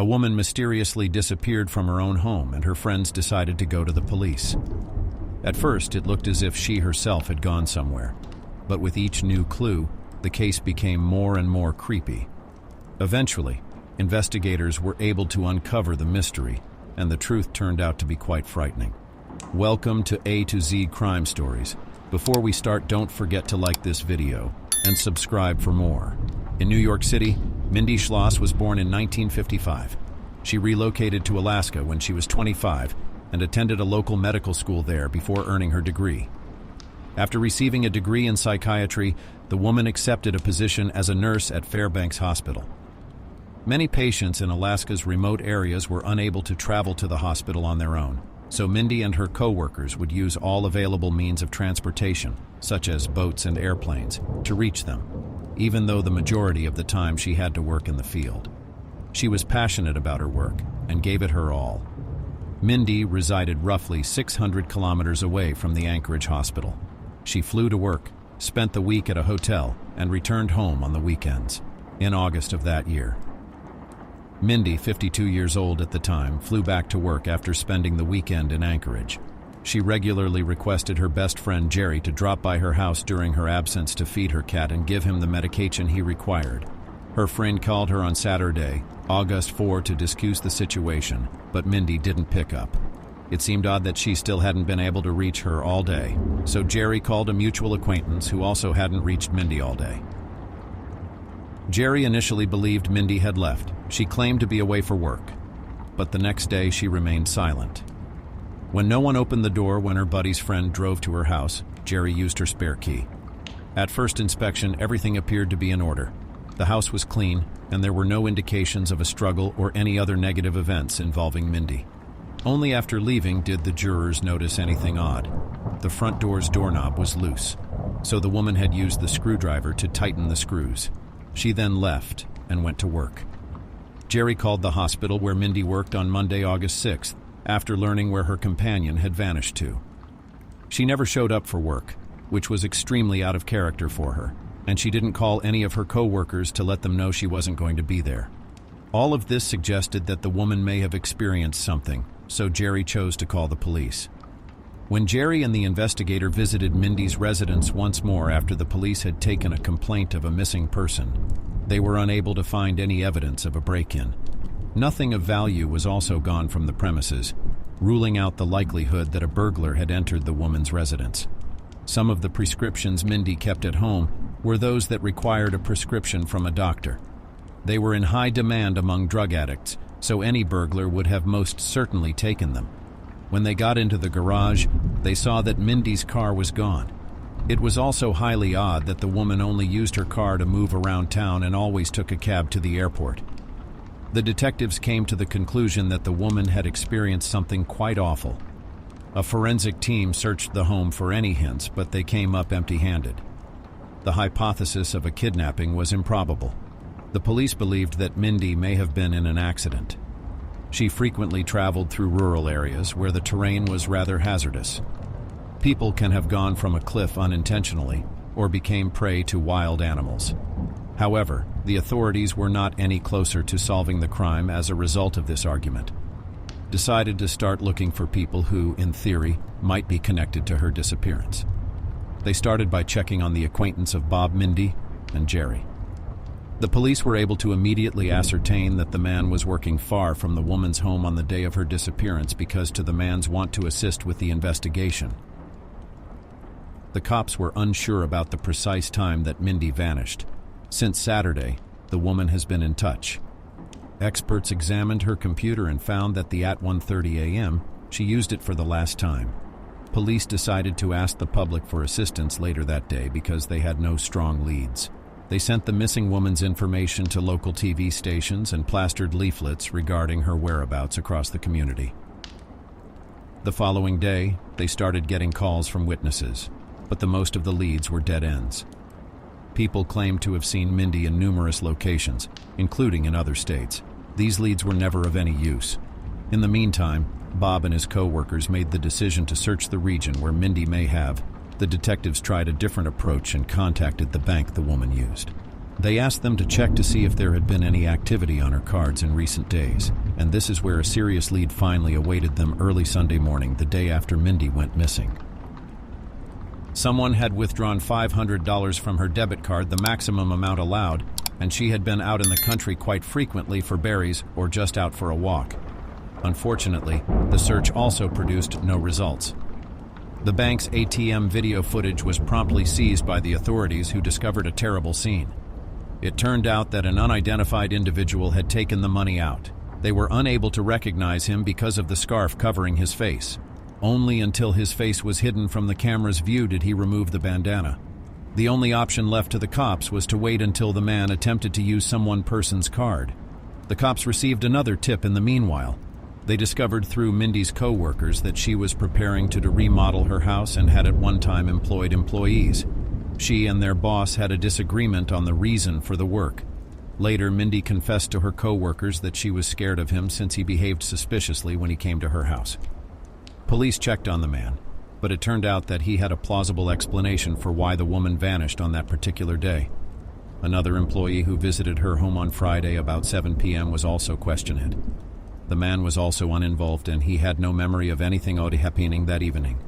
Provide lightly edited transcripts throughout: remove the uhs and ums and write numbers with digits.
A woman mysteriously disappeared from her own home, and her friends decided to go to the police. At first, it looked as if she herself had gone somewhere, but with each new clue, the case became more and more creepy. Eventually, investigators were able to uncover the mystery, and the truth turned out to be quite frightening. Welcome to A to Z Crime Stories. Before we start, don't forget to like this video and subscribe for more. In New York City, Mindy Schloss was born in 1955. She relocated to Alaska when she was 25 and attended a local medical school there before earning her degree. After receiving a degree in psychiatry, the woman accepted a position as a nurse at Fairbanks Hospital. Many patients in Alaska's remote areas were unable to travel to the hospital on their own, so Mindy and her co-workers would use all available means of transportation, such as boats and airplanes, to reach them, even though the majority of the time she had to work in the field. She was passionate about her work and gave it her all. Mindy resided roughly 600 kilometers away from the Anchorage hospital. She flew to work, spent the week at a hotel, and returned home on the weekends. In August of that year, Mindy, 52 years old at the time, flew back to work after spending the weekend in Anchorage. She regularly requested her best friend Jerry to drop by her house during her absence to feed her cat and give him the medication he required. Her friend called her on Saturday, August 4, to discuss the situation, but Mindy didn't pick up. It seemed odd that she still hadn't been able to reach her all day, so Jerry called a mutual acquaintance who also hadn't reached Mindy all day. Jerry initially believed Mindy had left. She claimed to be away for work, but the next day she remained silent. When no one opened the door when her buddy's friend drove to her house, Jerry used her spare key. At first inspection, everything appeared to be in order. The house was clean, and there were no indications of a struggle or any other negative events involving Mindy. Only after leaving did the jurors notice anything odd. The front door's doorknob was loose, so the woman had used the screwdriver to tighten the screws. She then left and went to work. Jerry called the hospital where Mindy worked on Monday, August 6th, after learning where her companion had vanished to. She never showed up for work, which was extremely out of character for her, and she didn't call any of her co-workers to let them know she wasn't going to be there. All of this suggested that the woman may have experienced something, so Jerry chose to call the police. When Jerry and the investigator visited Mindy's residence once more after the police had taken a complaint of a missing person, they were unable to find any evidence of a break-in. Nothing of value was also gone from the premises, ruling out the likelihood that a burglar had entered the woman's residence. Some of the prescriptions Mindy kept at home were those that required a prescription from a doctor. They were in high demand among drug addicts, so any burglar would have most certainly taken them. When they got into the garage, they saw that Mindy's car was gone. It was also highly odd that the woman only used her car to move around town and always took a cab to the airport. The detectives came to the conclusion that the woman had experienced something quite awful. A forensic team searched the home for any hints, but they came up empty-handed. The hypothesis of a kidnapping was improbable. The police believed that Mindy may have been in an accident. She frequently traveled through rural areas where the terrain was rather hazardous. People can have gone from a cliff unintentionally or became prey to wild animals. However, the authorities were not any closer to solving the crime as a result of this argument. Decided to start looking for people who, in theory, might be connected to her disappearance. They started by checking on the acquaintance of Bob, Mindy, and Jerry. The police were able to immediately ascertain that the man was working far from the woman's home on the day of her disappearance because to the man's want to assist with the investigation. The cops were unsure about the precise time that Mindy vanished. Since Saturday, the woman has been in touch. Experts examined her computer and found that at 1:30 a.m., she used it for the last time. Police decided to ask the public for assistance later that day because they had no strong leads. They sent the missing woman's information to local TV stations and plastered leaflets regarding her whereabouts across the community. The following day, they started getting calls from witnesses, but the most of the leads were dead ends. People claimed to have seen Mindy in numerous locations, including in other states. These leads were never of any use. In the meantime, Bob and his co-workers made the decision to search the region where Mindy may have. The detectives tried a different approach and contacted the bank the woman used. They asked them to check to see if there had been any activity on her cards in recent days, and this is where a serious lead finally awaited them early Sunday morning, the day after Mindy went missing. Someone had withdrawn $500 from her debit card, the maximum amount allowed, and she had been out in the country quite frequently for berries or just out for a walk. Unfortunately, the search also produced no results. The bank's ATM video footage was promptly seized by the authorities, who discovered a terrible scene. It turned out that an unidentified individual had taken the money out. They were unable to recognize him because of the scarf covering his face. Only until his face was hidden from the camera's view did he remove the bandana. The only option left to the cops was to wait until the man attempted to use some person's card. The cops received another tip in the meanwhile. They discovered through Mindy's co-workers that she was preparing to remodel her house and had at one time employed employees. She and their boss had a disagreement on the reason for the work. Later, Mindy confessed to her co-workers that she was scared of him since he behaved suspiciously when he came to her house. Police checked on the man, but it turned out that he had a plausible explanation for why the woman vanished on that particular day. Another employee who visited her home on Friday about 7 p.m. was also questioned. The man was also uninvolved, and he had no memory of anything odd happening that evening.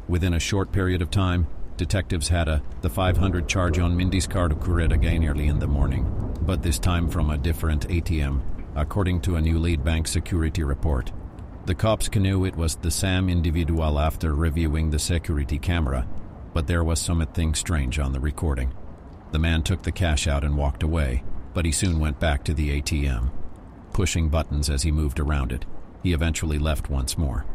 Within a short period of time, detectives had the 500 charge on Mindy's card occurred again early in the morning, but this time from a different ATM, according to a new lead bank security report. The cops knew it was the same individual after reviewing the security camera, but there was something strange on the recording. The man took the cash out and walked away, but he soon went back to the ATM. Pushing buttons as he moved around it, he eventually left once more.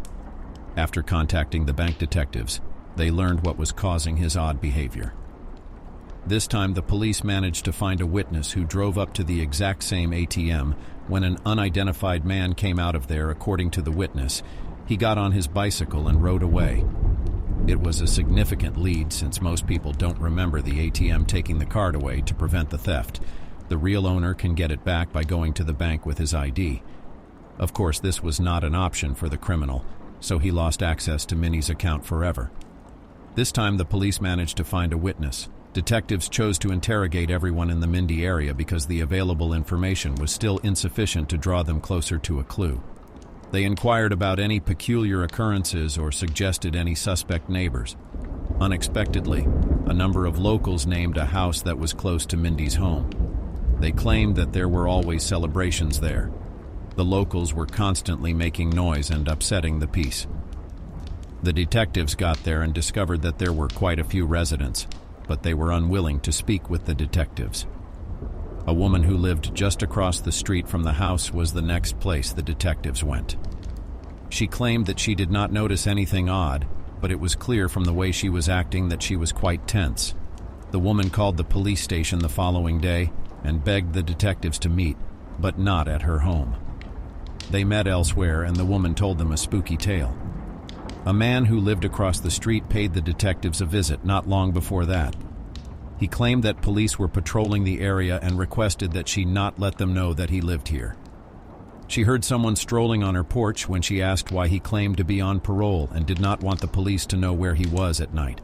After contacting the bank detectives, they learned what was causing his odd behavior. This time, the police managed to find a witness who drove up to the exact same ATM when an unidentified man came out of there. According to the witness, he got on his bicycle and rode away. It was a significant lead since most people don't remember the ATM taking the card away to prevent the theft. The real owner can get it back by going to the bank with his ID. Of course, this was not an option for the criminal, so he lost access to Minnie's account forever. This time, the police managed to find a witness. Detectives chose to interrogate everyone in the Mindy area because the available information was still insufficient to draw them closer to a clue. They inquired about any peculiar occurrences or suggested any suspect neighbors. Unexpectedly, a number of locals named a house that was close to Mindy's home. They claimed that there were always celebrations there. The locals were constantly making noise and upsetting the peace. The detectives got there and discovered that there were quite a few residents, but they were unwilling to speak with the detectives. A woman who lived just across the street from the house was the next place the detectives went. She claimed that she did not notice anything odd, but it was clear from the way she was acting that she was quite tense. The woman called the police station the following day and begged the detectives to meet, but not at her home. They met elsewhere, and the woman told them a spooky tale. A man who lived across the street paid the detectives a visit not long before that. He claimed that police were patrolling the area and requested that she not let them know that he lived here. She heard someone strolling on her porch when she asked why he claimed to be on parole and did not want the police to know where he was at night.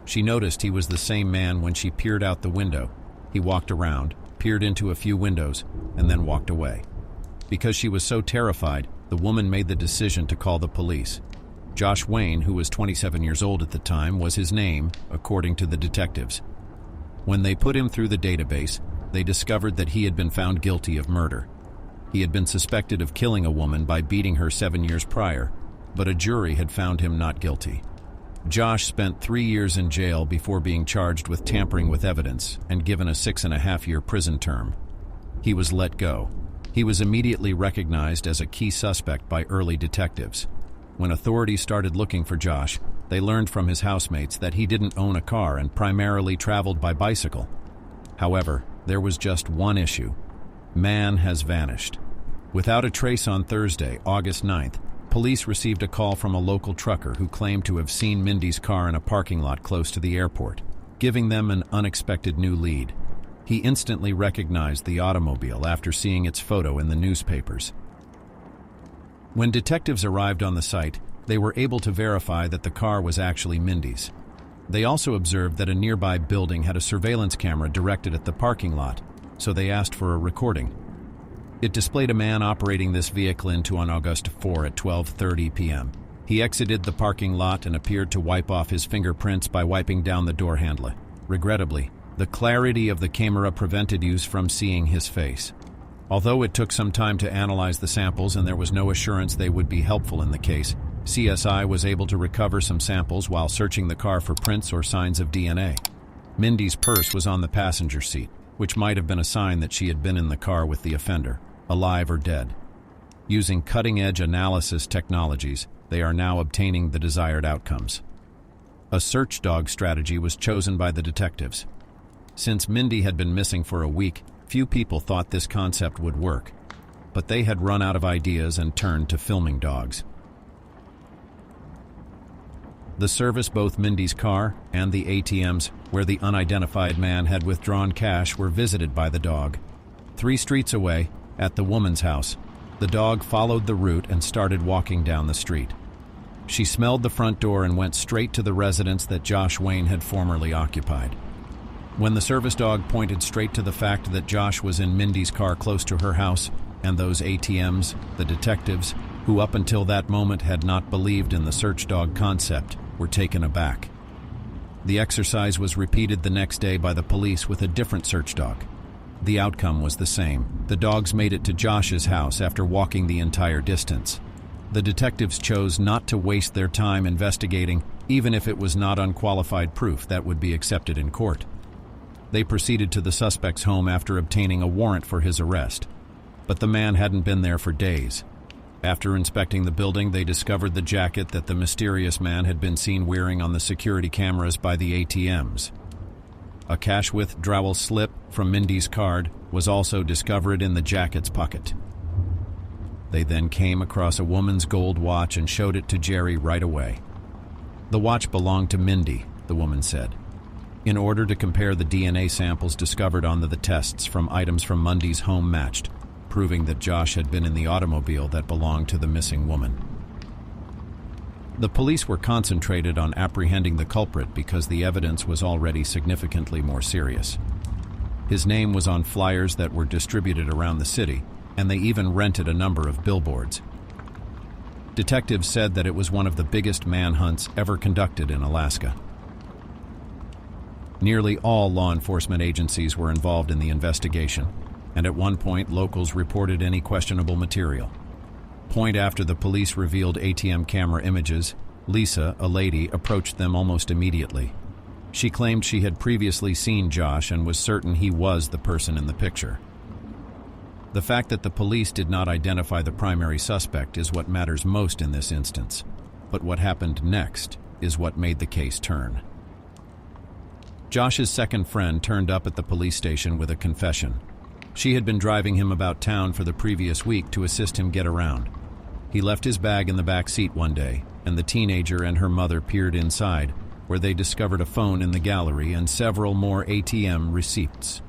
She noticed he was the same man when she peered out the window. He walked around, peered into a few windows, and then walked away. Because she was so terrified, the woman made the decision to call the police. Josh Wayne, who was 27 years old at the time, was his name, according to the detectives. When they put him through the database, they discovered that he had been found guilty of murder. He had been suspected of killing a woman by beating her 7 years prior, but a jury had found him not guilty. Josh spent 3 years in jail before being charged with tampering with evidence and given a 6.5-year prison term. He was let go. He was immediately recognized as a key suspect by early detectives. When authorities started looking for Josh, they learned from his housemates that he didn't own a car and primarily traveled by bicycle. However, there was just one issue. Man has vanished. Without a trace on Thursday, August 9th, police received a call from a local trucker who claimed to have seen Mindy's car in a parking lot close to the airport, giving them an unexpected new lead. He instantly recognized the automobile after seeing its photo in the newspapers. When detectives arrived on the site, they were able to verify that the car was actually Mindy's. They also observed that a nearby building had a surveillance camera directed at the parking lot, so they asked for a recording. It displayed a man operating this vehicle into on August 4 at 12:30 p.m. He exited the parking lot and appeared to wipe off his fingerprints by wiping down the door handle. Regrettably, the clarity of the camera prevented us from seeing his face. Although it took some time to analyze the samples and there was no assurance they would be helpful in the case, CSI was able to recover some samples while searching the car for prints or signs of DNA. Mindy's purse was on the passenger seat, which might have been a sign that she had been in the car with the offender, alive or dead. Using cutting-edge analysis technologies, they are now obtaining the desired outcomes. A search dog strategy was chosen by the detectives. Since Mindy had been missing for a week, few people thought this concept would work, but they had run out of ideas and turned to filming dogs. The service, both Mindy's car and the ATMs where the unidentified man had withdrawn cash, were visited by the dog. 3 streets away, at the woman's house, the dog followed the route and started walking down the street. She smelled the front door and went straight to the residence that Josh Wayne had formerly occupied. When the service dog pointed straight to the fact that Josh was in Mindy's car close to her house and those ATMs, the detectives, who up until that moment had not believed in the search dog concept, were taken aback. The exercise was repeated the next day by the police with a different search dog. The outcome was the same. The dogs made it to Josh's house after walking the entire distance. The detectives chose not to waste their time investigating, even if it was not unqualified proof that would be accepted in court. They proceeded to the suspect's home after obtaining a warrant for his arrest. But the man hadn't been there for days. After inspecting the building, they discovered the jacket that the mysterious man had been seen wearing on the security cameras by the ATMs. A cash withdrawal slip from Mindy's card was also discovered in the jacket's pocket. They then came across a woman's gold watch and showed it to Jerry right away. The watch belonged to Mindy, the woman said. In order to compare, the DNA samples discovered on the tests from items from Mindy's home matched, proving that Josh had been in the automobile that belonged to the missing woman. The police were concentrated on apprehending the culprit because the evidence was already significantly more serious. His name was on flyers that were distributed around the city, and they even rented a number of billboards. Detectives said that it was one of the biggest manhunts ever conducted in Alaska. Nearly all law enforcement agencies were involved in the investigation, and at one point locals reported any questionable material. Point after the police revealed ATM camera images, Lisa, a lady, approached them almost immediately. She claimed she had previously seen Josh and was certain he was the person in the picture. The fact that the police did not identify the primary suspect is what matters most in this instance, but what happened next is what made the case turn. Josh's second friend turned up at the police station with a confession. She had been driving him about town for the previous week to assist him get around. He left his bag in the back seat one day, and the teenager and her mother peered inside, where they discovered a phone in the gallery and several more ATM receipts.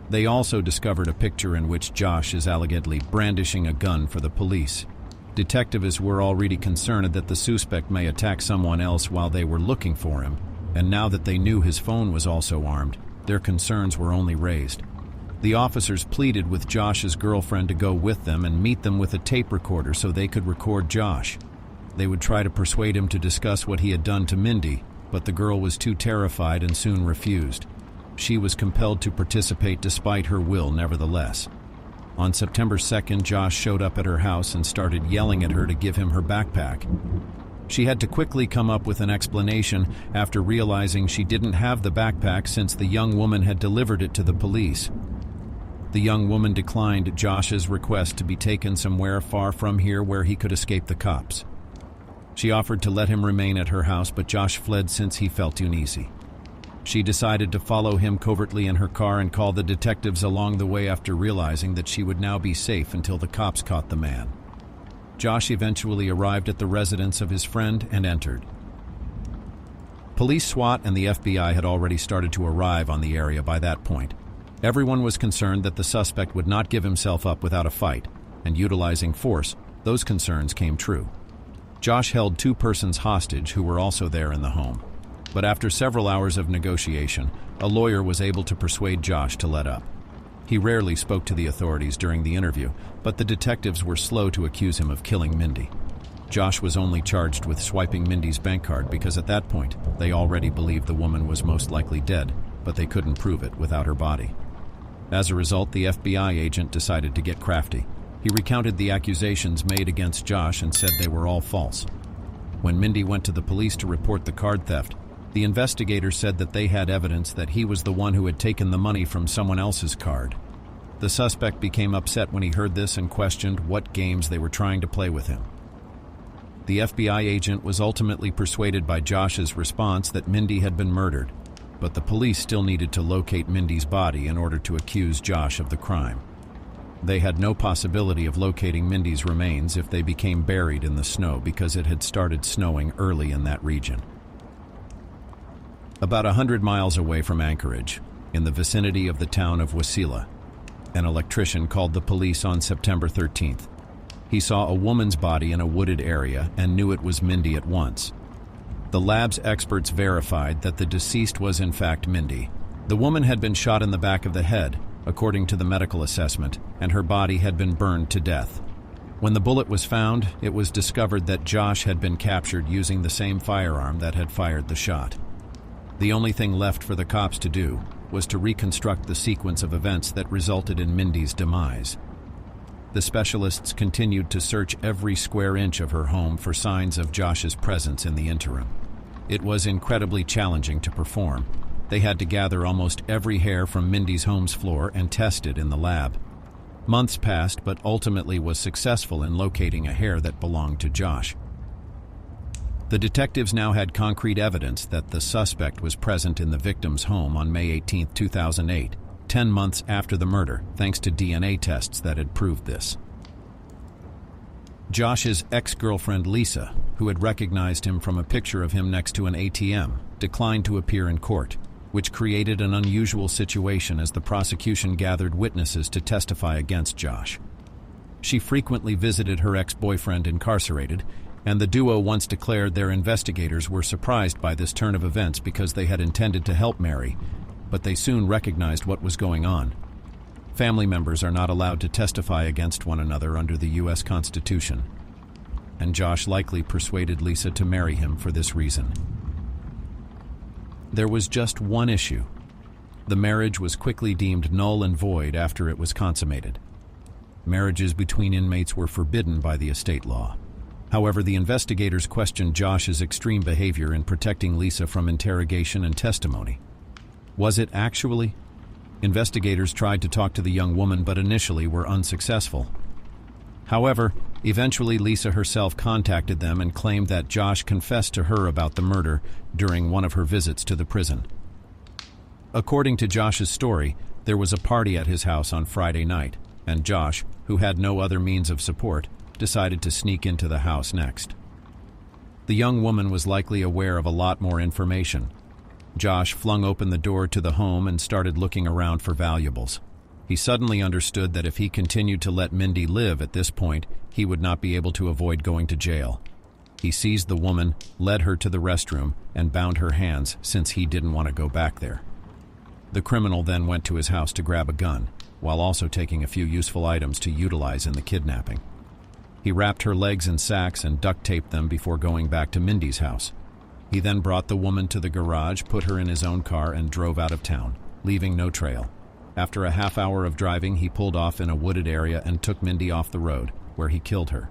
They also discovered a picture in which Josh is allegedly brandishing a gun for the police. Detectives were already concerned that the suspect may attack someone else while they were looking for him, and now that they knew his phone was also armed, their concerns were only raised. The officers pleaded with Josh's girlfriend to go with them and meet them with a tape recorder so they could record Josh. They would try to persuade him to discuss what he had done to Mindy, but the girl was too terrified and soon refused. She was compelled to participate despite her will, nevertheless. On September 2nd, Josh showed up at her house and started yelling at her to give him her backpack. She had to quickly come up with an explanation after realizing she didn't have the backpack since the young woman had delivered it to the police. The young woman declined Josh's request to be taken somewhere far from here where he could escape the cops. She offered to let him remain at her house, but Josh fled since he felt uneasy. She decided to follow him covertly in her car and call the detectives along the way after realizing that she would now be safe until the cops caught the man. Josh eventually arrived at the residence of his friend and entered. Police, SWAT, and the FBI had already started to arrive on the area by that point. Everyone was concerned that the suspect would not give himself up without a fight, and utilizing force, those concerns came true. Josh held 2 persons hostage who were also there in the home. But after several hours of negotiation, a lawyer was able to persuade Josh to let up. He rarely spoke to the authorities during the interview, but the detectives were slow to accuse him of killing Mindy. Josh was only charged with swiping Mindy's bank card because at that point, they already believed the woman was most likely dead, but they couldn't prove it without her body. As a result, the FBI agent decided to get crafty. He recounted the accusations made against Josh and said they were all false. When Mindy went to the police to report the card theft, the investigator said that they had evidence that he was the one who had taken the money from someone else's card. The suspect became upset when he heard this and questioned what games they were trying to play with him. The FBI agent was ultimately persuaded by Josh's response that Mindy had been murdered, but the police still needed to locate Mindy's body in order to accuse Josh of the crime. They had no possibility of locating Mindy's remains if they became buried in the snow because it had started snowing early in that region. About 100 miles away from Anchorage, in the vicinity of the town of Wasilla, an electrician called the police on September 13th. He saw a woman's body in a wooded area and knew it was Mindy at once. The lab's experts verified that the deceased was in fact Mindy. The woman had been shot in the back of the head, according to the medical assessment, and her body had been burned to death. When the bullet was found, it was discovered that Josh had been captured using the same firearm that had fired the shot. The only thing left for the cops to do was to reconstruct the sequence of events that resulted in Mindy's demise. The specialists continued to search every square inch of her home for signs of Josh's presence in the interim. It was incredibly challenging to perform. They had to gather almost every hair from Mindy's home's floor and test it in the lab. Months passed, but ultimately was successful in locating a hair that belonged to Josh. The detectives now had concrete evidence that the suspect was present in the victim's home on May 18, 2008, 10 months after the murder, thanks to DNA tests that had proved this. Josh's ex-girlfriend Lisa, who had recognized him from a picture of him next to an ATM, declined to appear in court, which created an unusual situation as the prosecution gathered witnesses to testify against Josh. She frequently visited her ex-boyfriend incarcerated, and the duo once declared their investigators were surprised by this turn of events because they had intended to help Mary, but they soon recognized what was going on. Family members are not allowed to testify against one another under the U.S. Constitution, and Josh likely persuaded Lisa to marry him for this reason. There was just one issue. The marriage was quickly deemed null and void after it was consummated. Marriages between inmates were forbidden by the estate law. However, the investigators questioned Josh's extreme behavior in protecting Lisa from interrogation and testimony. Was it actually? Investigators tried to talk to the young woman but initially were unsuccessful. However, eventually Lisa herself contacted them and claimed that Josh confessed to her about the murder during one of her visits to the prison. According to Josh's story, there was a party at his house on Friday night, and Josh, who had no other means of support, decided to sneak into the house next. The young woman was likely aware of a lot more information. Josh flung open the door to the home and started looking around for valuables. He suddenly understood that if he continued to let Mindy live at this point, he would not be able to avoid going to jail. He seized the woman, led her to the restroom, and bound her hands since he didn't want to go back there. The criminal then went to his house to grab a gun, while also taking a few useful items to utilize in the kidnapping. He wrapped her legs in sacks and duct taped them before going back to Mindy's house. He then brought the woman to the garage, put her in his own car, and drove out of town, leaving no trail. After a half hour of driving, he pulled off in a wooded area and took Mindy off the road, where he killed her.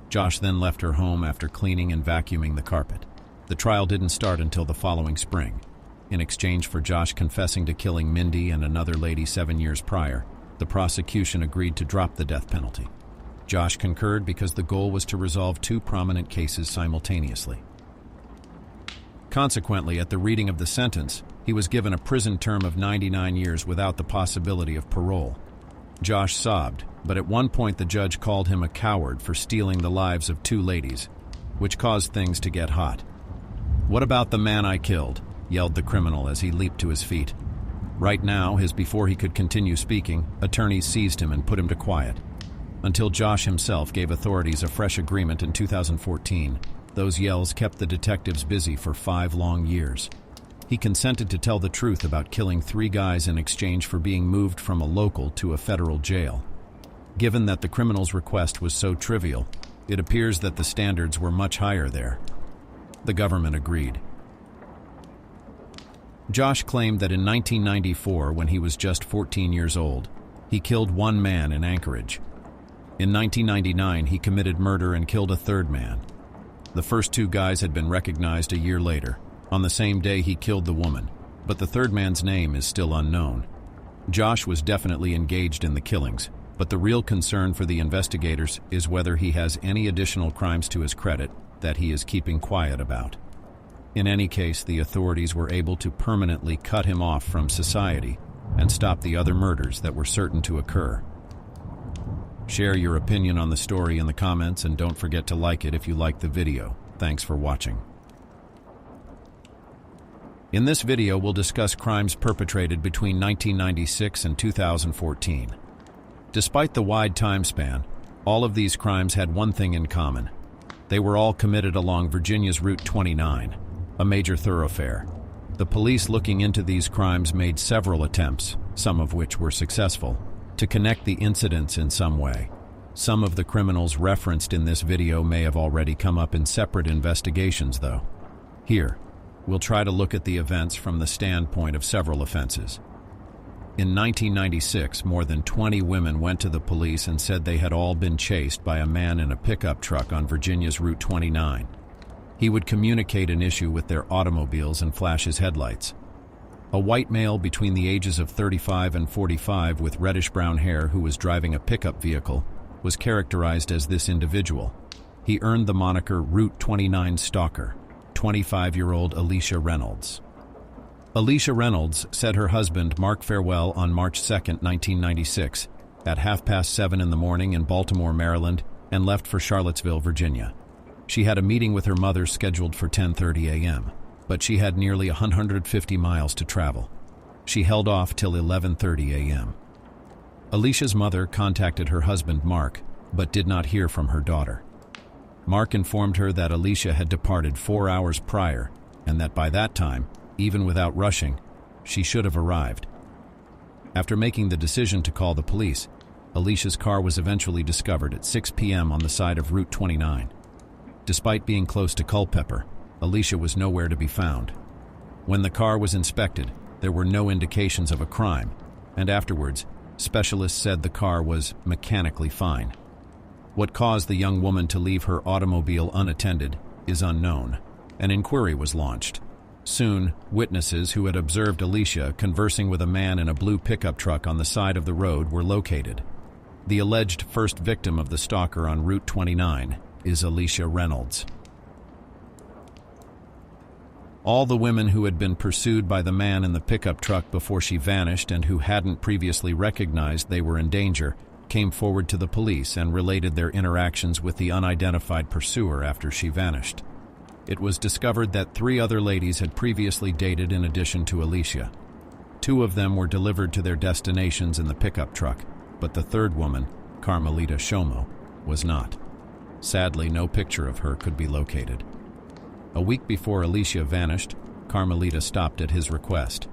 Josh then left her home after cleaning and vacuuming the carpet. The trial didn't start until the following spring. In exchange for Josh confessing to killing Mindy and another lady 7 years prior, the prosecution agreed to drop the death penalty. Josh concurred because the goal was to resolve two prominent cases simultaneously. Consequently, at the reading of the sentence, he was given a prison term of 99 years without the possibility of parole. Josh sobbed, but at one point the judge called him a coward for stealing the lives of two ladies, which caused things to get hot. "What about the man I killed?" yelled the criminal as he leaped to his feet. Right now, before he could continue speaking, attorneys seized him and put him to quiet. Until Josh himself gave authorities a fresh agreement in 2014, those yells kept the detectives busy for 5 long years. He consented to tell the truth about killing 3 guys in exchange for being moved from a local to a federal jail. Given that the criminal's request was so trivial, it appears that the standards were much higher there. The government agreed. Josh claimed that in 1994, when he was just 14 years old, he killed 1 man in Anchorage. In 1999, he committed murder and killed a 3rd man. The first 2 guys had been recognized a year later. On the same day he killed the woman, but the 3rd man's name is still unknown. Josh was definitely engaged in the killings, but the real concern for the investigators is whether he has any additional crimes to his credit that he is keeping quiet about. In any case, the authorities were able to permanently cut him off from society and stop the other murders that were certain to occur. Share your opinion on the story in the comments and don't forget to like it if you liked the video. Thanks for watching. In this video, we'll discuss crimes perpetrated between 1996 and 2014. Despite the wide time span, all of these crimes had one thing in common. They were all committed along Virginia's Route 29, a major thoroughfare. The police looking into these crimes made several attempts, some of which were successful, to connect the incidents in some way. Some of the criminals referenced in this video may have already come up in separate investigations, though. Here, we'll try to look at the events from the standpoint of several offenses. In 1996, more than 20 women went to the police and said they had all been chased by a man in a pickup truck on Virginia's Route 29. He would communicate an issue with their automobiles and flash his headlights. A white male between the ages of 35 and 45 with reddish-brown hair who was driving a pickup vehicle was characterized as this individual. He earned the moniker Route 29 Stalker, 25-year-old Alicia Reynolds. Alicia Reynolds said her husband Mark farewell on March 2, 1996, at 7:30 in the morning in Baltimore, Maryland, and left for Charlottesville, Virginia. She had a meeting with her mother scheduled for 10:30 a.m., but she had nearly 150 miles to travel. She held off till 11:30 a.m. Alicia's mother contacted her husband Mark, but did not hear from her daughter. Mark informed her that Alicia had departed 4 hours prior, and that by that time, even without rushing, she should have arrived. After making the decision to call the police, Alicia's car was eventually discovered at 6 p.m. on the side of Route 29. Despite being close to Culpeper, Alicia was nowhere to be found. When the car was inspected, there were no indications of a crime, and afterwards, specialists said the car was mechanically fine. What caused the young woman to leave her automobile unattended is unknown. An inquiry was launched. Soon, witnesses who had observed Alicia conversing with a man in a blue pickup truck on the side of the road were located. The alleged first victim of the stalker on Route 29 is Alicia Reynolds. All the women who had been pursued by the man in the pickup truck before she vanished and who hadn't previously recognized they were in danger came forward to the police and related their interactions with the unidentified pursuer after she vanished. It was discovered that 3 other ladies had previously dated in addition to Alicia. 2 of them were delivered to their destinations in the pickup truck, but the 3rd woman, Carmelita Shomo, was not. Sadly, no picture of her could be located. A week before Alicia vanished, Carmelita stopped at his request.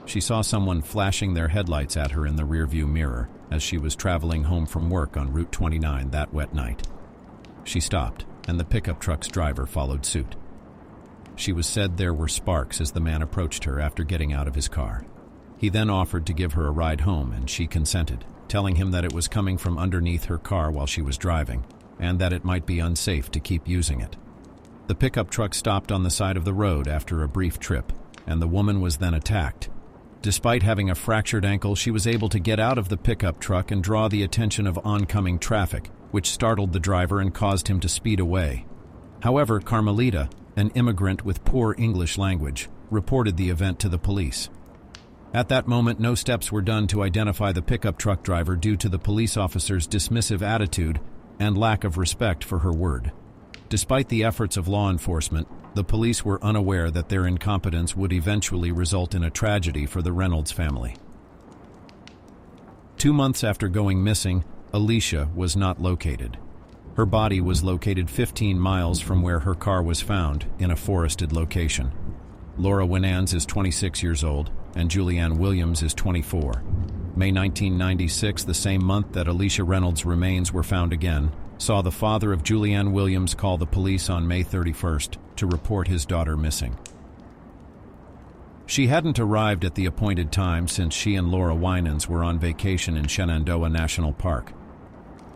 She saw someone flashing their headlights at her in the rearview mirror as she was traveling home from work on Route 29 that wet night. She stopped, and the pickup truck's driver followed suit. She was said there were sparks as the man approached her after getting out of his car. He then offered to give her a ride home, and she consented, telling him that it was coming from underneath her car while she was driving, and that it might be unsafe to keep using it. The pickup truck stopped on the side of the road after a brief trip, and the woman was then attacked. Despite having a fractured ankle, she was able to get out of the pickup truck and draw the attention of oncoming traffic, which startled the driver and caused him to speed away. However, Carmelita, an immigrant with poor English language, reported the event to the police. At that moment, no steps were done to identify the pickup truck driver due to the police officer's dismissive attitude and lack of respect for her word. Despite the efforts of law enforcement, the police were unaware that their incompetence would eventually result in a tragedy for the Reynolds family. 2 months after going missing, Alicia was not located. Her body was located 15 miles from where her car was found, in a forested location. Laura Winans is 26 years old, and Julianne Williams is 24. May 1996, the same month that Alicia Reynolds' remains were found again, saw the father of Julianne Williams call the police on May 31st to report his daughter missing. She hadn't arrived at the appointed time since she and Laura Winans were on vacation in Shenandoah National Park.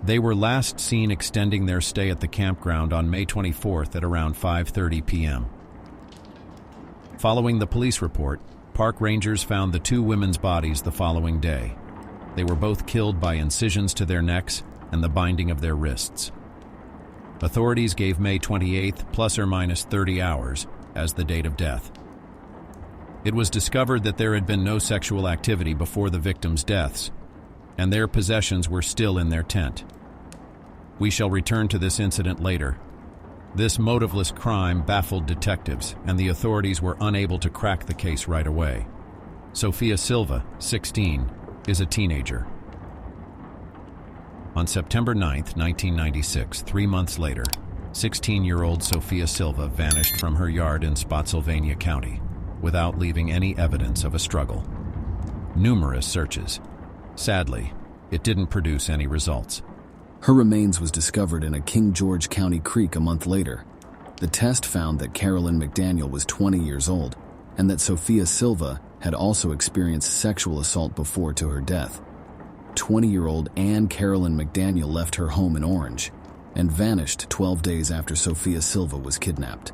They were last seen extending their stay at the campground on May 24th at around 5:30 p.m. Following the police report, park rangers found the two women's bodies the following day. They were both killed by incisions to their necks and the binding of their wrists. Authorities gave May 28th plus or minus 30 hours as the date of death. It was discovered that there had been no sexual activity before the victims' deaths, and their possessions were still in their tent. We shall return to this incident later. This motiveless crime baffled detectives, and the authorities were unable to crack the case right away. Sophia Silva, 16, is a teenager. On September 9, 1996, 3 months later, 16-year-old Sophia Silva vanished from her yard in Spotsylvania County without leaving any evidence of a struggle. Numerous searches. Sadly, it didn't produce any results. Her remains was discovered in a King George County creek a month later. The test found that Carolyn McDaniel was 20 years old and that Sophia Silva had also experienced sexual assault before to her death. 20-year-old Anne Carolyn McDaniel left her home in Orange and vanished 12 days after Sophia Silva was kidnapped.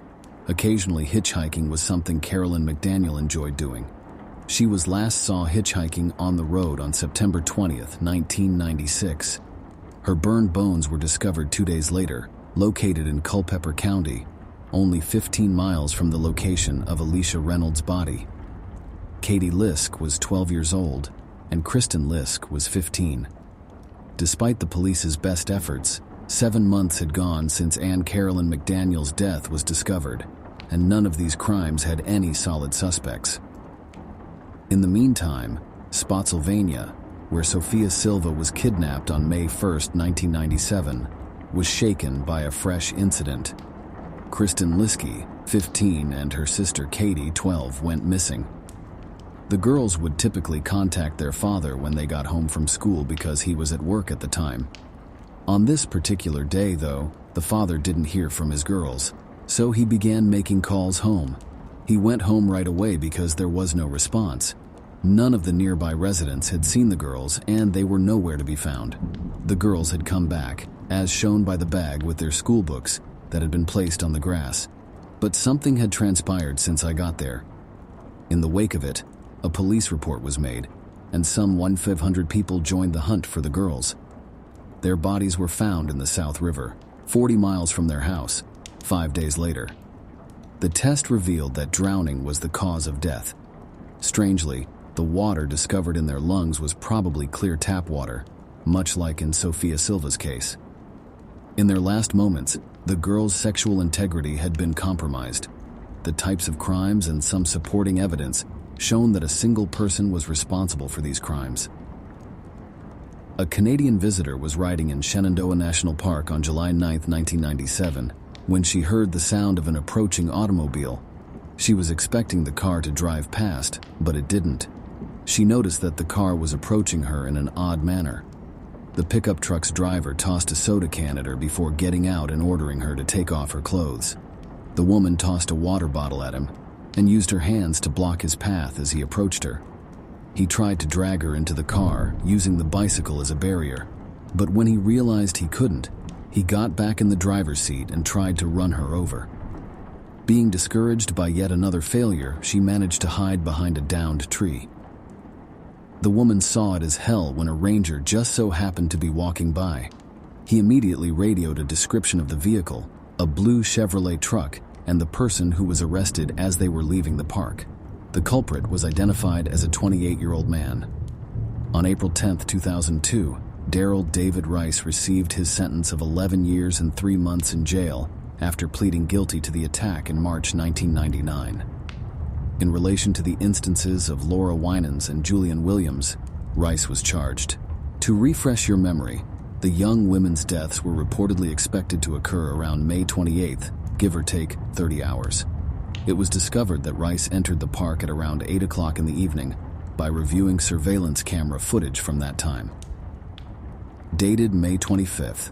Occasionally, hitchhiking was something Carolyn McDaniel enjoyed doing. She was last saw hitchhiking on the road on September 20th, 1996. Her burned bones were discovered 2 days later, located in Culpeper County, only 15 miles from the location of Alicia Reynolds' body. Katie Lisk was 12 years old, and Kristen Lisk was 15. Despite the police's best efforts, 7 months had gone since Anne Carolyn McDaniel's death was discovered, and none of these crimes had any solid suspects. In the meantime, Spotsylvania, where Sophia Silva was kidnapped on May 1, 1997, was shaken by a fresh incident. Kristen Liske, 15, and her sister Katie, 12, went missing. The girls would typically contact their father when they got home from school because he was at work at the time. On this particular day, though, the father didn't hear from his girls, so he began making calls home. He went home right away because there was no response. None of the nearby residents had seen the girls, and they were nowhere to be found. The girls had come back, as shown by the bag with their school books that had been placed on the grass. But something had transpired since I got there. In the wake of it, a police report was made, and some 1,500 people joined the hunt for the girls. Their bodies were found in the South River, 40 miles from their house, 5 days later. The test revealed that drowning was the cause of death. Strangely, the water discovered in their lungs was probably clear tap water, much like in Sophia Silva's case. In their last moments, the girls' sexual integrity had been compromised. The types of crimes and some supporting evidence shown that a single person was responsible for these crimes. A Canadian visitor was riding in Shenandoah National Park on July 9, 1997, when she heard the sound of an approaching automobile. She was expecting the car to drive past, but it didn't. She noticed that the car was approaching her in an odd manner. The pickup truck's driver tossed a soda can at her before getting out and ordering her to take off her clothes. The woman tossed a water bottle at him and used her hands to block his path as he approached her. He tried to drag her into the car, using the bicycle as a barrier, but when he realized he couldn't, he got back in the driver's seat and tried to run her over. Being discouraged by yet another failure, she managed to hide behind a downed tree. The woman saw it as hell when a ranger just so happened to be walking by. He immediately radioed a description of the vehicle, a blue Chevrolet truck, and the person who was arrested as they were leaving the park. The culprit was identified as a 28-year-old man. On April 10, 2002, Daryl David Rice received his sentence of 11 years and 3 months in jail after pleading guilty to the attack in March 1999. In relation to the instances of Laura Winans and Julianne Williams, Rice was charged. To refresh your memory, the young women's deaths were reportedly expected to occur around May 28th, give or take 30 hours. It was discovered that Rice entered the park at around 8 o'clock in the evening by reviewing surveillance camera footage from that time. Dated May 25th.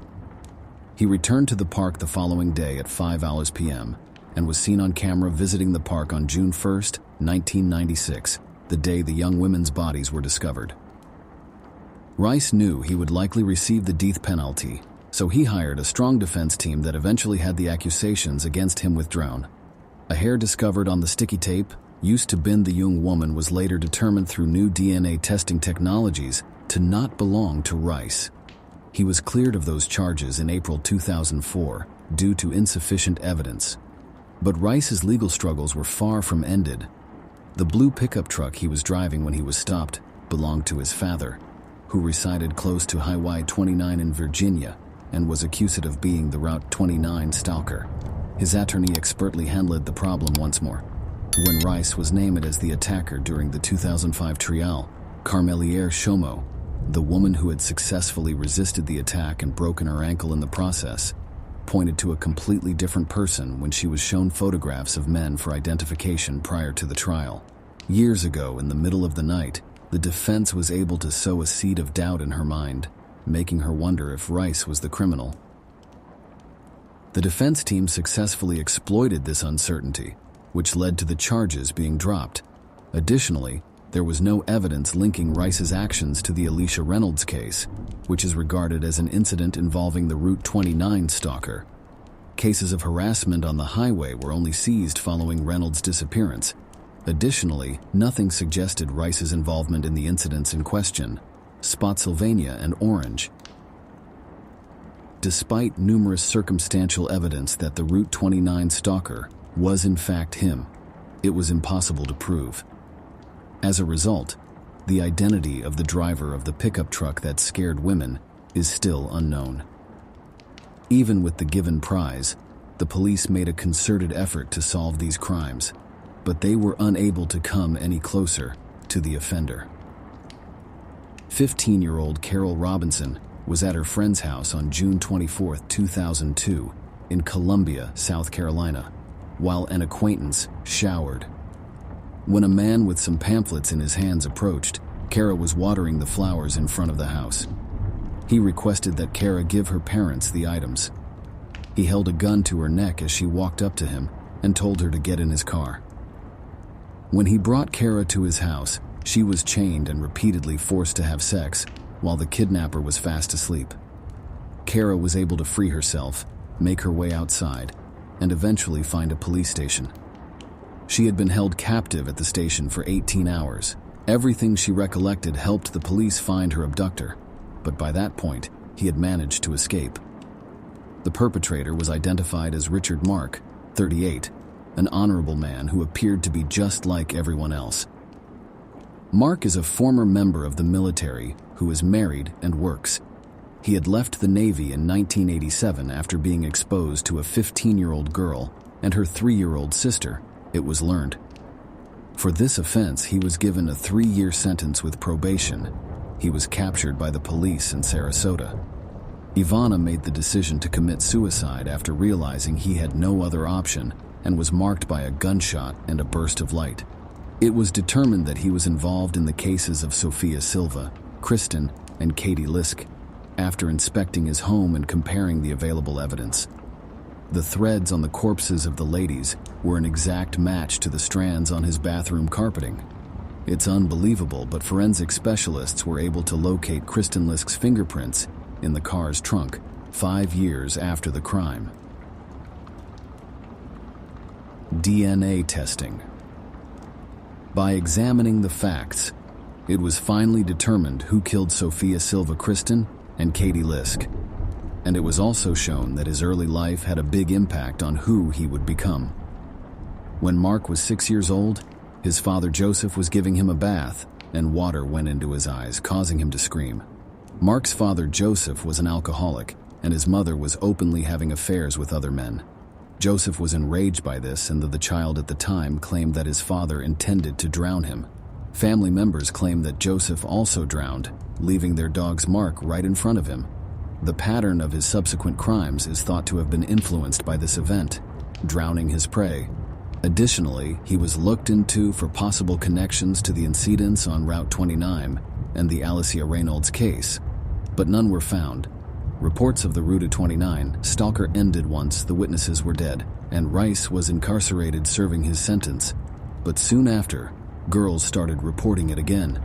He returned to the park the following day at 5 p.m. and was seen on camera visiting the park on June 1st, 1996, the day the young women's bodies were discovered. Rice knew he would likely receive the death penalty, so he hired a strong defense team that eventually had the accusations against him withdrawn. A hair discovered on the sticky tape used to bind the young woman was later determined through new DNA testing technologies to not belong to Rice. He was cleared of those charges in April 2004 due to insufficient evidence. But Rice's legal struggles were far from ended. The blue pickup truck he was driving when he was stopped belonged to his father, who resided close to Highway 29 in Virginia and was accused of being the Route 29 stalker. His attorney expertly handled the problem once more. When Rice was named as the attacker during the 2005 trial, Carmeliere Shomo, the woman who had successfully resisted the attack and broken her ankle in the process, pointed to a completely different person when she was shown photographs of men for identification prior to the trial. Years ago, in the middle of the night, the defense was able to sow a seed of doubt in her mind, making her wonder if Rice was the criminal. The defense team successfully exploited this uncertainty, which led to the charges being dropped. Additionally, there was no evidence linking Rice's actions to the Alicia Reynolds case, which is regarded as an incident involving the Route 29 stalker. Cases of harassment on the highway were only seized following Reynolds' disappearance. Additionally, nothing suggested Rice's involvement in the incidents in question, Spotsylvania and Orange. Despite numerous circumstantial evidence that the Route 29 stalker was in fact him, it was impossible to prove. As a result, the identity of the driver of the pickup truck that scared women is still unknown. Even with the given prize, the police made a concerted effort to solve these crimes, but they were unable to come any closer to the offender. 15-year-old Carol Robinson was at her friend's house on June 24, 2002, in Columbia, South Carolina, while an acquaintance showered. When a man with some pamphlets in his hands approached, Kara was watering the flowers in front of the house. He requested that Kara give her parents the items. He held a gun to her neck as she walked up to him and told her to get in his car. When he brought Kara to his house, she was chained and repeatedly forced to have sex while the kidnapper was fast asleep. Kara was able to free herself, make her way outside, and eventually find a police station. She had been held captive at the station for 18 hours. Everything she recollected helped the police find her abductor, but by that point, he had managed to escape. The perpetrator was identified as Richard Mark, 38, an honorable man who appeared to be just like everyone else. Mark is a former member of the military who is married and works. He had left the Navy in 1987 after being exposed to a 15-year-old girl and her 3-year-old sister, it was learned. For this offense, he was given a 3-year sentence with probation. He was captured by the police in Sarasota. Ivana made the decision to commit suicide after realizing he had no other option and was marked by a gunshot and a burst of light. It was determined that he was involved in the cases of Sophia Silva, Kristen, and Katie Lisk, after inspecting his home and comparing the available evidence. The threads on the corpses of the ladies were an exact match to the strands on his bathroom carpeting. It's unbelievable, but forensic specialists were able to locate Kristen Lisk's fingerprints in the car's trunk 5 years after the crime. DNA testing. By examining the facts, it was finally determined who killed Sophia Silva Kristen and Katie Lisk, and it was also shown that his early life had a big impact on who he would become. When Mark was 6 years old, his father Joseph was giving him a bath, and water went into his eyes, causing him to scream. Mark's father Joseph was an alcoholic, and his mother was openly having affairs with other men. Joseph was enraged by this, and the child at the time claimed that his father intended to drown him. Family members claimed that Joseph also drowned, leaving their dog's mark right in front of him. The pattern of his subsequent crimes is thought to have been influenced by this event. Drowning his prey, Additionally, he was looked into for possible connections to the incidents on Route 29 and the Alicia Reynolds case, but none were found. Reports of the Route 29 stalker ended once the witnesses were dead, and Rice was incarcerated serving his sentence. But soon after, girls started reporting it again.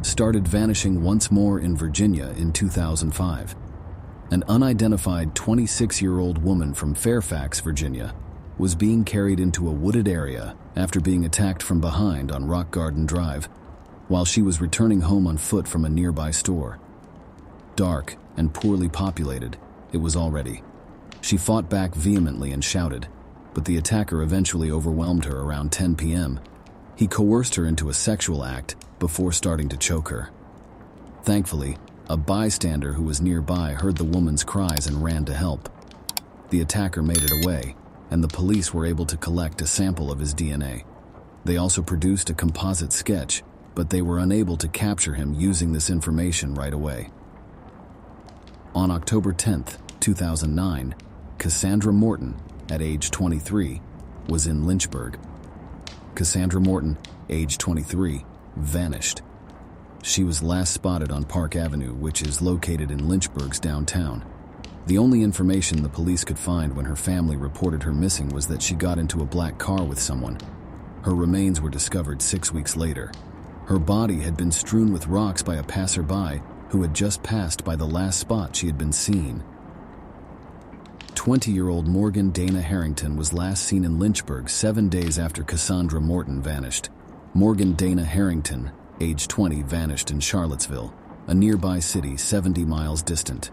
Started vanishing once more in Virginia in 2005. An unidentified 26-year-old woman from Fairfax, Virginia, was being carried into a wooded area after being attacked from behind on Rock Garden Drive, while she was returning home on foot from a nearby store. Dark and poorly populated, it was already. She fought back vehemently and shouted, but the attacker eventually overwhelmed her around 10 p.m. He coerced her into a sexual act before starting to choke her. Thankfully, a bystander who was nearby heard the woman's cries and ran to help. The attacker made it away, and the police were able to collect a sample of his DNA. They also produced a composite sketch, but they were unable to capture him using this information right away. On October 10, 2009, Cassandra Morton, at age 23, was in Lynchburg. Cassandra Morton, age 23, vanished. She was last spotted on Park Avenue, which is located in Lynchburg's downtown. The only information the police could find when her family reported her missing was that she got into a black car with someone. Her remains were discovered 6 weeks later. Her body had been strewn with rocks by a passerby who had just passed by the last spot she had been seen. 20-year-old Morgan Dana Harrington was last seen in Lynchburg 7 days after Cassandra Morton vanished. Morgan Dana Harrington, age 20, vanished in Charlottesville, a nearby city 70 miles distant.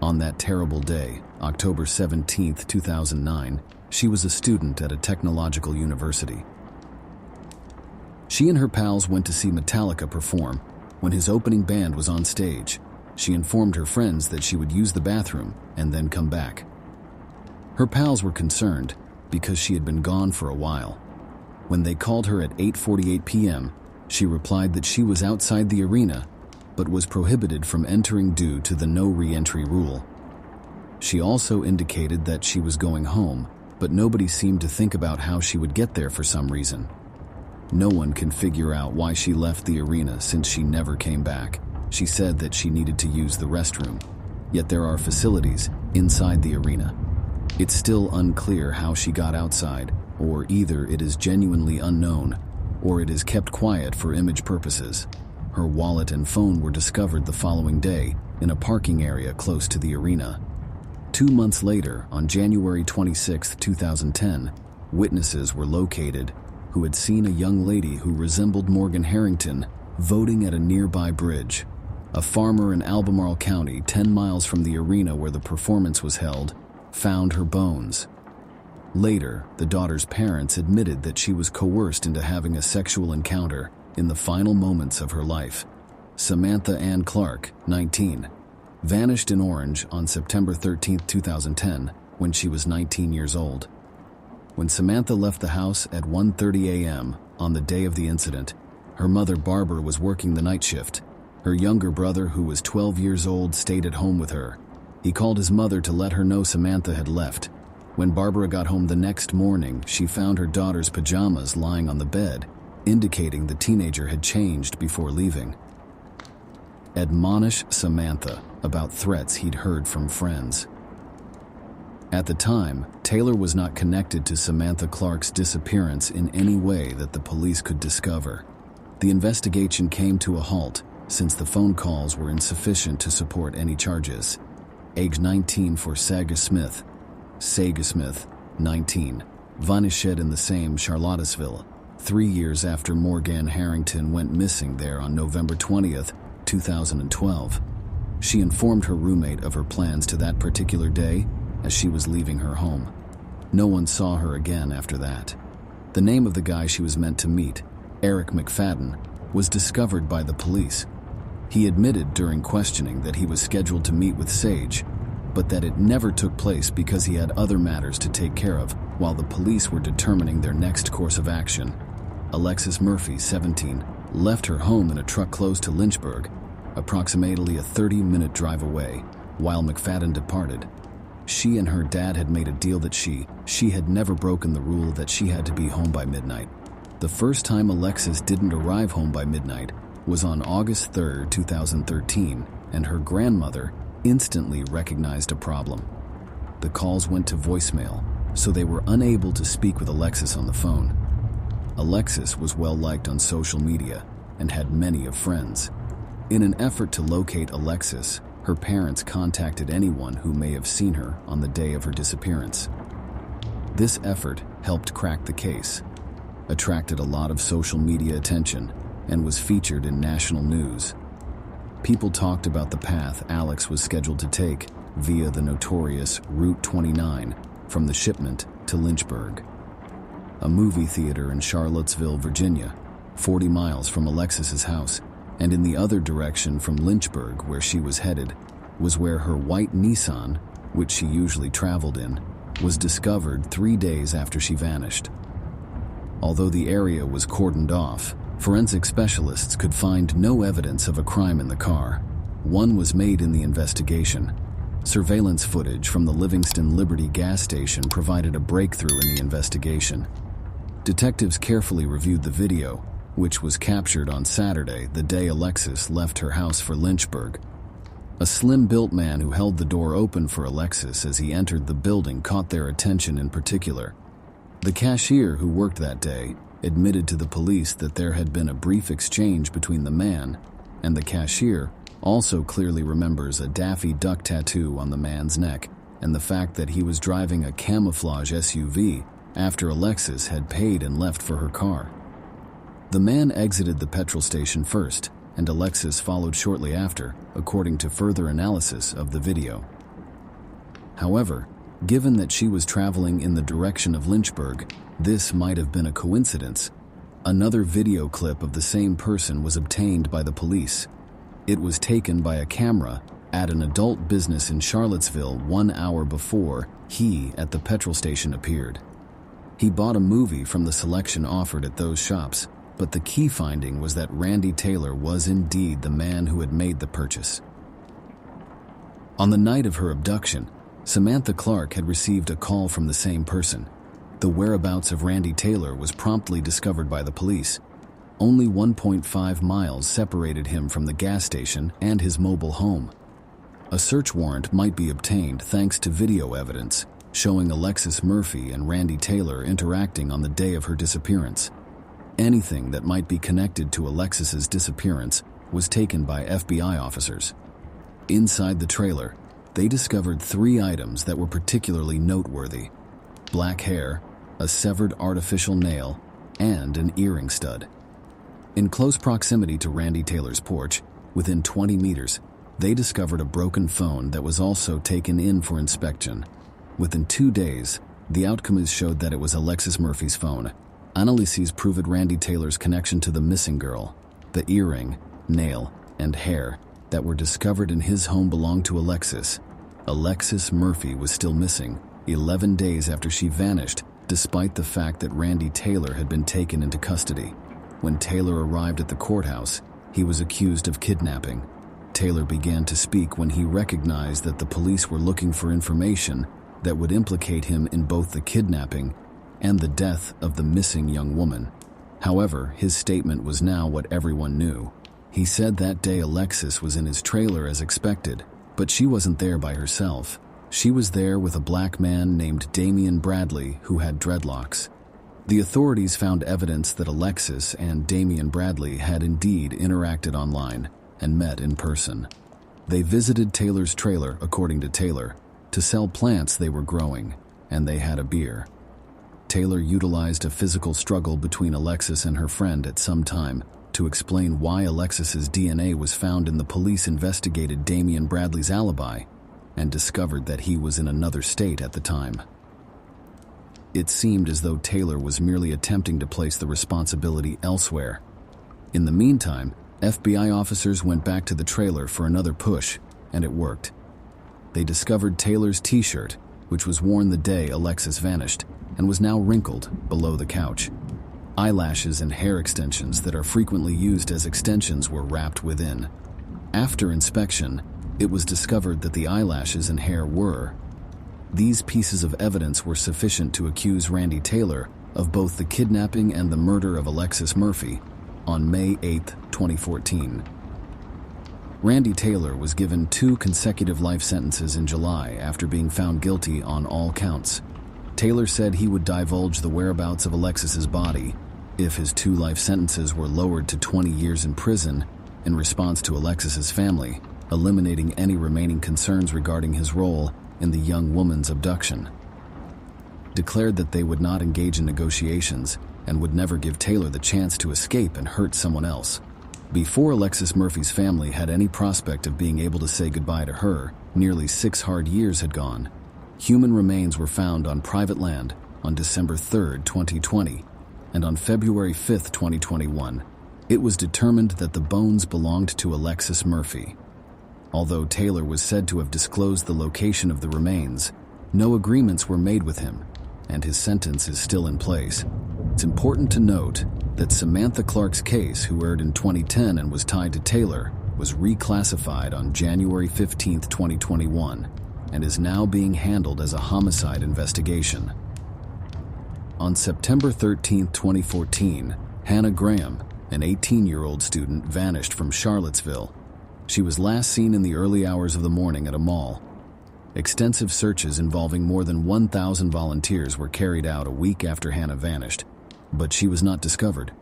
On that terrible day, October 17, 2009, she was a student at a technological university. She and her pals went to see Metallica perform. When his opening band was on stage, she informed her friends that she would use the bathroom and then come back. Her pals were concerned because she had been gone for a while. When they called her at 8:48 p.m., she replied that she was outside the arena but was prohibited from entering due to the no re-entry rule. She also indicated that she was going home, but nobody seemed to think about how she would get there for some reason. No one can figure out why she left the arena since she never came back. She said that she needed to use the restroom, yet there are facilities inside the arena. It's still unclear how she got outside, or either it is genuinely unknown, or it is kept quiet for image purposes. Her wallet and phone were discovered the following day in a parking area close to the arena. 2 months later, on January 26, 2010, witnesses were located who had seen a young lady who resembled Morgan Harrington voting at a nearby bridge. A farmer in Albemarle County, 10 miles from the arena where the performance was held, found her bones. Later, the daughter's parents admitted that she was coerced into having a sexual encounter in the final moments of her life. Samantha Ann Clark, 19, vanished in Orange on September 13, 2010, when she was 19 years old. When Samantha left the house at 1:30 a.m. on the day of the incident, her mother Barbara was working the night shift. Her younger brother, who was 12 years old, stayed at home with her. He called his mother to let her know Samantha had left. When Barbara got home the next morning, she found her daughter's pajamas lying on the bed, indicating the teenager had changed before leaving. Admonish Samantha about threats he'd heard from friends. At the time, Taylor was not connected to Samantha Clark's disappearance in any way that the police could discover. The investigation came to a halt since the phone calls were insufficient to support any charges. Age 19 for Saga Smith. Saga Smith, 19, vanished in the same Charlottesville 3 years after Morgan Harrington went missing there on November 20th, 2012. She informed her roommate of her plans to that particular day as she was leaving her home. No one saw her again after that. The name of the guy she was meant to meet, Eric McFadden, was discovered by the police. He admitted during questioning that he was scheduled to meet with Sage, but that it never took place because he had other matters to take care of while the police were determining their next course of action. Alexis Murphy, 17, left her home in a truck close to Lynchburg, approximately a 30-minute drive away, while McFadden departed. She and her dad had made a deal that she had never broken the rule that she had to be home by midnight. The first time Alexis didn't arrive home by midnight was on August 3, 2013, and her grandmother instantly recognized a problem. The calls went to voicemail, so they were unable to speak with Alexis on the phone. Alexis was well liked on social media and had many of friends. In an effort to locate Alexis, her parents contacted anyone who may have seen her on the day of her disappearance. This effort helped crack the case, attracted a lot of social media attention, and was featured in national news. People talked about the path Alex was scheduled to take via the notorious Route 29 from the shipment to Lynchburg, a movie theater in Charlottesville, Virginia, 40 miles from Alexis's house, and in the other direction from Lynchburg, where she was headed, was where her white Nissan, which she usually traveled in, was discovered 3 days after she vanished. Although the area was cordoned off, forensic specialists could find no evidence of a crime in the car. One was made in the investigation. Surveillance footage from the Livingston Liberty gas station provided a breakthrough in the investigation. Detectives carefully reviewed the video, which was captured on Saturday, the day Alexis left her house for Lynchburg. A slim-built man who held the door open for Alexis as he entered the building caught their attention in particular. The cashier who worked that day admitted to the police that there had been a brief exchange between the man, and the cashier also clearly remembers a Daffy Duck tattoo on the man's neck and the fact that he was driving a camouflage SUV after Alexis had paid and left for her car. The man exited the petrol station first, and Alexis followed shortly after, according to further analysis of the video. However, given that she was traveling in the direction of Lynchburg, this might have been a coincidence. Another video clip of the same person was obtained by the police. It was taken by a camera at an adult business in Charlottesville 1 hour before he at the petrol station appeared. He bought a movie from the selection offered at those shops, but the key finding was that Randy Taylor was indeed the man who had made the purchase. On the night of her abduction, Samantha Clark had received a call from the same person. The whereabouts of Randy Taylor was promptly discovered by the police. Only 1.5 miles separated him from the gas station and his mobile home. A search warrant might be obtained thanks to video evidence showing Alexis Murphy and Randy Taylor interacting on the day of her disappearance. Anything that might be connected to Alexis's disappearance was taken by FBI officers. Inside the trailer, they discovered 3 items that were particularly noteworthy: black hair, a severed artificial nail, and an earring stud. In close proximity to Randy Taylor's porch, within 20 meters, they discovered a broken phone that was also taken in for inspection. Within 2 days, the outcomes showed that it was Alexis Murphy's phone. Analyses proved Randy Taylor's connection to the missing girl. The earring, nail, and hair that were discovered in his home belonged to Alexis. Alexis Murphy was still missing 11 days after she vanished, despite the fact that Randy Taylor had been taken into custody. When Taylor arrived at the courthouse, he was accused of kidnapping. Taylor began to speak when he recognized that the police were looking for information that would implicate him in both the kidnapping and the death of the missing young woman. However, his statement was now what everyone knew. He said that day Alexis was in his trailer as expected, but she wasn't there by herself. She was there with a black man named Damian Bradley who had dreadlocks. The authorities found evidence that Alexis and Damian Bradley had indeed interacted online and met in person. They visited Taylor's trailer, according to Taylor, to sell plants they were growing, and they had a beer. Taylor utilized a physical struggle between Alexis and her friend at some time to explain why Alexis's DNA was found in the police investigated Damian Bradley's alibi and discovered that he was in another state at the time. It seemed as though Taylor was merely attempting to place the responsibility elsewhere. In the meantime, FBI officers went back to the trailer for another push, and it worked. They discovered Taylor's t-shirt, which was worn the day Alexis vanished, and was now wrinkled below the couch. Eyelashes and hair extensions that are frequently used as extensions were wrapped within. After inspection, it was discovered that the eyelashes and hair were These pieces of evidence were sufficient to accuse Randy Taylor of both the kidnapping and the murder of Alexis Murphy on May 8, 2014. Randy Taylor was given 2 consecutive life sentences in July after being found guilty on all counts. Taylor said he would divulge the whereabouts of Alexis's body if his 2 life sentences were lowered to 20 years in prison in response to Alexis's family, eliminating any remaining concerns regarding his role in the young woman's abduction. Declared that they would not engage in negotiations and would never give Taylor the chance to escape and hurt someone else. Before Alexis Murphy's family had any prospect of being able to say goodbye to her, nearly 6 hard years had gone. Human remains were found on private land on December 3, 2020, and on February 5, 2021, it was determined that the bones belonged to Alexis Murphy. Although Taylor was said to have disclosed the location of the remains, no agreements were made with him, and his sentence is still in place. It's important to note that Samantha Clark's case, who aired in 2010 and was tied to Taylor, was reclassified on January 15, 2021, and is now being handled as a homicide investigation. On September 13, 2014, Hannah Graham, an 18-year-old student, vanished from Charlottesville. She was last seen in the early hours of the morning at a mall. Extensive searches involving more than 1,000 volunteers were carried out a week after Hannah vanished, but she was not discovered.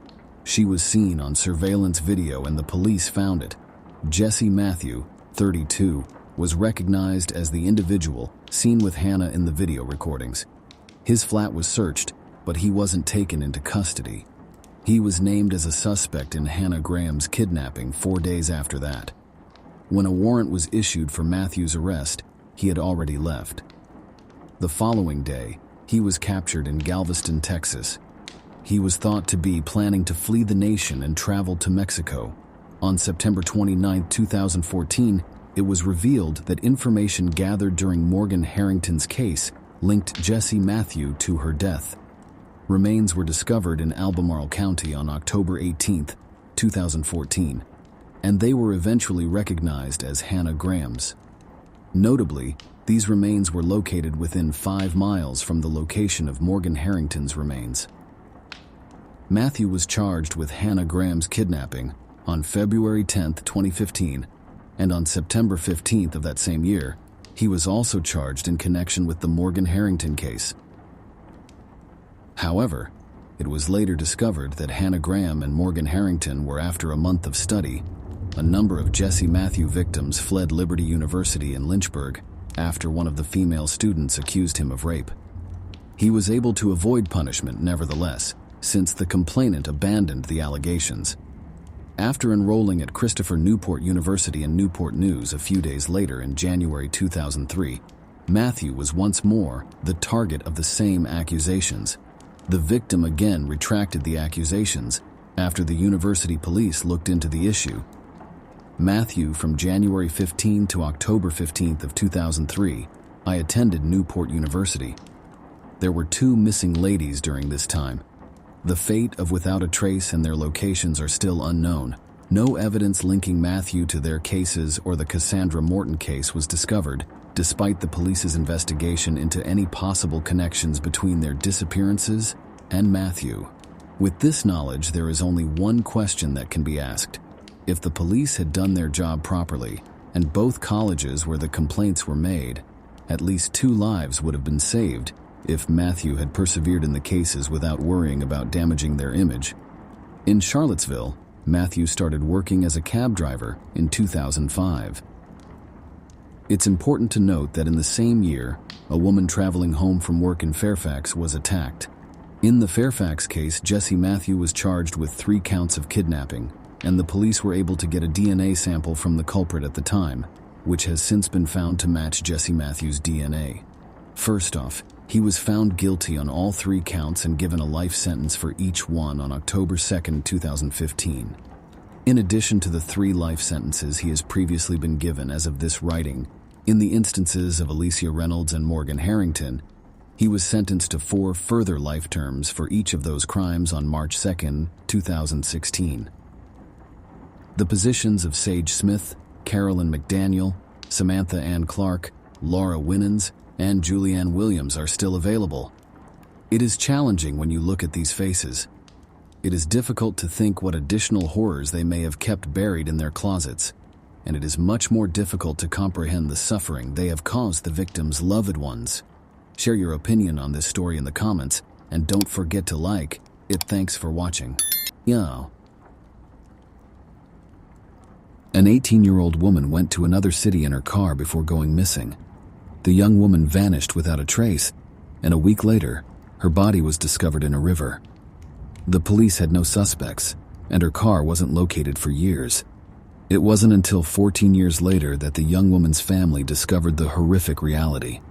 She was seen on surveillance video and the police found it. Jesse Matthew, 32, was recognized as the individual seen with Hannah in the video recordings. His flat was searched, but he wasn't taken into custody. He was named as a suspect in Hannah Graham's kidnapping 4 days after that. When a warrant was issued for Matthew's arrest, he had already left. The following day, he was captured in Galveston, Texas. He was thought to be planning to flee the nation and traveled to Mexico. On September 29, 2014, it was revealed that information gathered during Morgan Harrington's case linked Jesse Matthew to her death. Remains were discovered in Albemarle County on October 18, 2014, and they were eventually recognized as Hannah Graham's. Notably, these remains were located within 5 miles from the location of Morgan Harrington's remains. Matthew was charged with Hannah Graham's kidnapping on February 10, 2015, and on September 15 of that same year, he was also charged in connection with the Morgan Harrington case. However, it was later discovered that Hannah Graham and Morgan Harrington were after a month of study. A number of Jesse Matthew victims fled Liberty University in Lynchburg after one of the female students accused him of rape. He was able to avoid punishment nevertheless, since the complainant abandoned the allegations. After enrolling at Christopher Newport University in Newport News a few days later in January 2003, Matthew was once more the target of the same accusations. The victim again retracted the accusations after the university police looked into the issue. Matthew, from January 15 to October 15 of 2003, I attended Newport University. There were 2 missing ladies during this time. The fate of Without a Trace and their locations are still unknown. No evidence linking Matthew to their cases or the Cassandra Morton case was discovered, despite the police's investigation into any possible connections between their disappearances and Matthew. With this knowledge, there is only one question that can be asked. If the police had done their job properly, and both colleges where the complaints were made, at least 2 lives would have been saved if Matthew had persevered in the cases without worrying about damaging their image. In Charlottesville, Matthew started working as a cab driver in 2005. It's important to note that in the same year, a woman traveling home from work in Fairfax was attacked. In the Fairfax case, Jesse Matthew was charged with 3 counts of kidnapping, and the police were able to get a DNA sample from the culprit at the time, which has since been found to match Jesse Matthews' DNA. First off, he was found guilty on all 3 counts and given a life sentence for each one on October 2, 2015. In addition to the 3 life sentences he has previously been given as of this writing, in the instances of Alicia Reynolds and Morgan Harrington, he was sentenced to 4 further life terms for each of those crimes on March 2, 2016. The positions of Sage Smith, Carolyn McDaniel, Samantha Ann Clark, Laura Winans, and Julianne Williams are still available. It is challenging when you look at these faces. It is difficult to think what additional horrors they may have kept buried in their closets, and it is much more difficult to comprehend the suffering they have caused the victims' loved ones. Share your opinion on this story in the comments, and don't forget to like it. Thanks for watching. Yo. An 18-year-old woman went to another city in her car before going missing. The young woman vanished without a trace, and a week later, her body was discovered in a river. The police had no suspects, and her car wasn't located for years. It wasn't until 14 years later that the young woman's family discovered the horrific reality.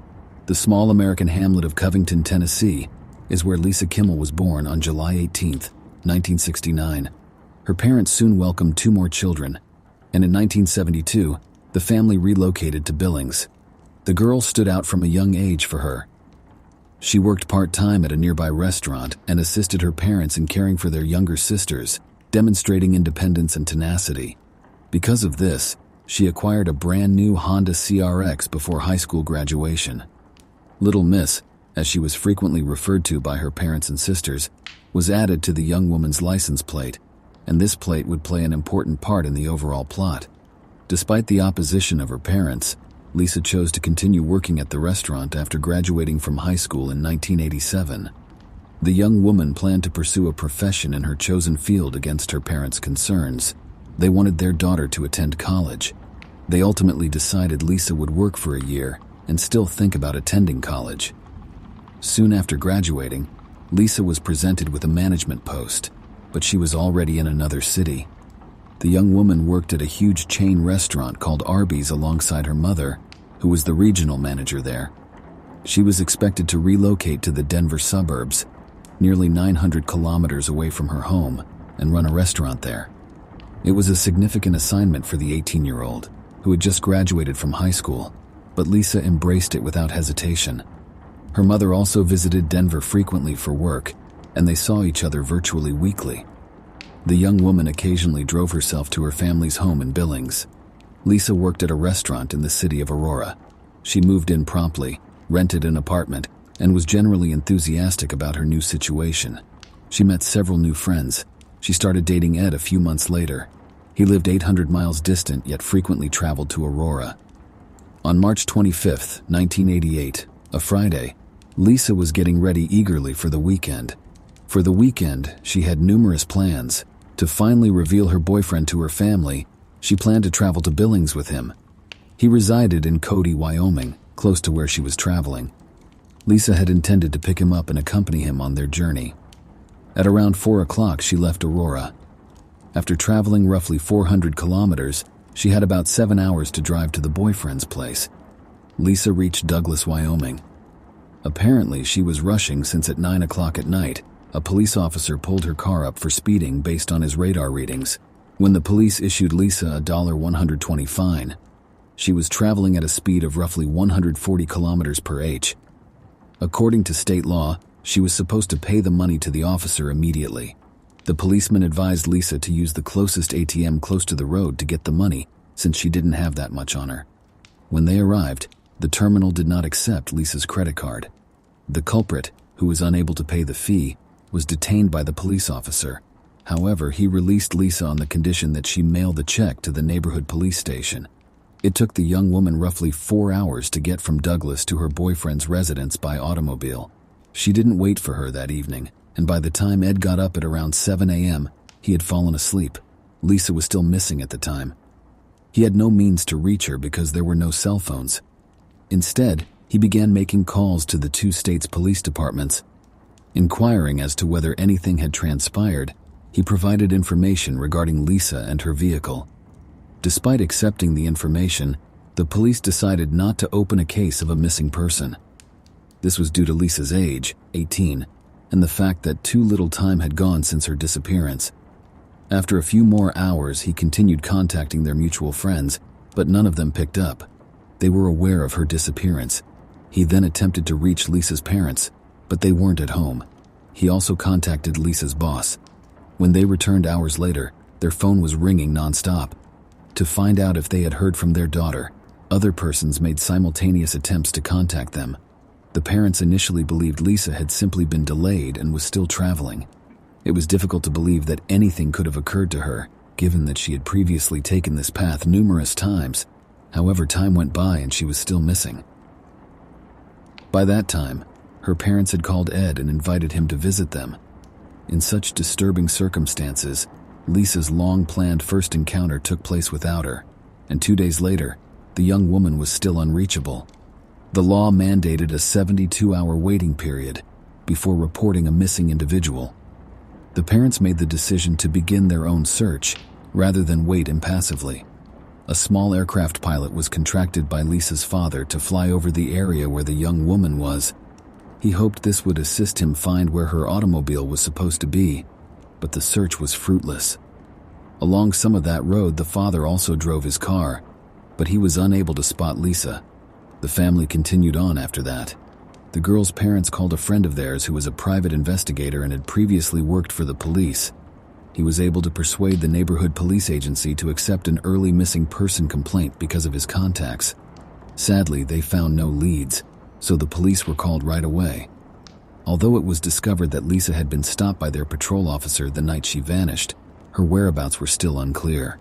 The small American hamlet of Covington, Tennessee, is where Lisa Kimmel was born on July 18, 1969. Her parents soon welcomed 2 more children, and in 1972, the family relocated to Billings. The girl stood out from a young age for her. She worked part-time at a nearby restaurant and assisted her parents in caring for their younger sisters, demonstrating independence and tenacity. Because of this, she acquired a brand new Honda CRX before high school graduation. Little Miss, as she was frequently referred to by her parents and sisters, was added to the young woman's license plate, and this plate would play an important part in the overall plot. Despite the opposition of her parents, Lisa chose to continue working at the restaurant after graduating from high school in 1987. The young woman planned to pursue a profession in her chosen field against her parents' concerns. They wanted their daughter to attend college. They ultimately decided Lisa would work for a year and still think about attending college. Soon after graduating, Lisa was presented with a management post, but she was already in another city. The young woman worked at a huge chain restaurant called Arby's alongside her mother, who was the regional manager there. She was expected to relocate to the Denver suburbs, nearly 900 kilometers away from her home, and run a restaurant there. It was a significant assignment for the 18-year-old, who had just graduated from high school, but Lisa embraced it without hesitation. Her mother also visited Denver frequently for work, and they saw each other virtually weekly. The young woman occasionally drove herself to her family's home in Billings. Lisa worked at a restaurant in the city of Aurora. She moved in promptly, rented an apartment, and was generally enthusiastic about her new situation. She met several new friends. She started dating Ed a few months later. He lived 800 miles distant yet frequently traveled to Aurora. On March 25, 1988, a Friday, Lisa was getting ready eagerly for the weekend. For the weekend, she had numerous plans. To finally reveal her boyfriend to her family, she planned to travel to Billings with him. He resided in Cody, Wyoming, close to where she was traveling. Lisa had intended to pick him up and accompany him on their journey. At around 4 o'clock, she left Aurora. After traveling roughly 400 kilometers, she had about 7 hours to drive to the boyfriend's place. Lisa reached Douglas, Wyoming. Apparently, she was rushing since at 9 o'clock at night, a police officer pulled her car up for speeding based on his radar readings. When the police issued Lisa a $120 fine, she was traveling at a speed of roughly 140 kilometers per h. According to state law, she was supposed to pay the money to the officer immediately. The policeman advised Lisa to use the closest ATM close to the road to get the money, since she didn't have that much on her. When they arrived, the terminal did not accept Lisa's credit card. The culprit, who was unable to pay the fee, was detained by the police officer. However, he released Lisa on the condition that she mail the check to the neighborhood police station. It took the young woman roughly 4 hours to get from Douglas to her boyfriend's residence by automobile. She didn't wait for her that evening, and by the time Ed got up at around 7 a.m., he had fallen asleep. Lisa was still missing at the time. He had no means to reach her because there were no cell phones. Instead, he began making calls to the 2 states' police departments. Inquiring as to whether anything had transpired, he provided information regarding Lisa and her vehicle. Despite accepting the information, the police decided not to open a case of a missing person. This was due to Lisa's age, 18, and the fact that too little time had gone since her disappearance. After a few more hours, he continued contacting their mutual friends, but none of them picked up. They were aware of her disappearance. He then attempted to reach Lisa's parents, but they weren't at home. He also contacted Lisa's boss. When they returned hours later, their phone was ringing nonstop. To find out if they had heard from their daughter, Other persons made simultaneous attempts to contact them. The parents initially believed Lisa had simply been delayed and was still traveling. It was difficult to believe that anything could have occurred to her, given that she had previously taken this path numerous times. However, time went by and she was still missing. By that time, her parents had called Ed and invited him to visit them. In such disturbing circumstances, Lisa's long-planned first encounter took place without her, and 2 days later, the young woman was still unreachable. The law mandated a 72-hour waiting period before reporting a missing individual. The parents made the decision to begin their own search rather than wait impassively. A small aircraft pilot was contracted by Lisa's father to fly over the area where the young woman was. He hoped this would assist him find where her automobile was supposed to be, but the search was fruitless. Along some of that road, the father also drove his car, but he was unable to spot Lisa. The family continued on after that. The girl's parents called a friend of theirs who was a private investigator and had previously worked for the police. He was able to persuade the neighborhood police agency to accept an early missing person complaint because of his contacts. Sadly, they found no leads, so the police were called right away. Although it was discovered that Lisa had been stopped by their patrol officer the night she vanished, her whereabouts were still unclear.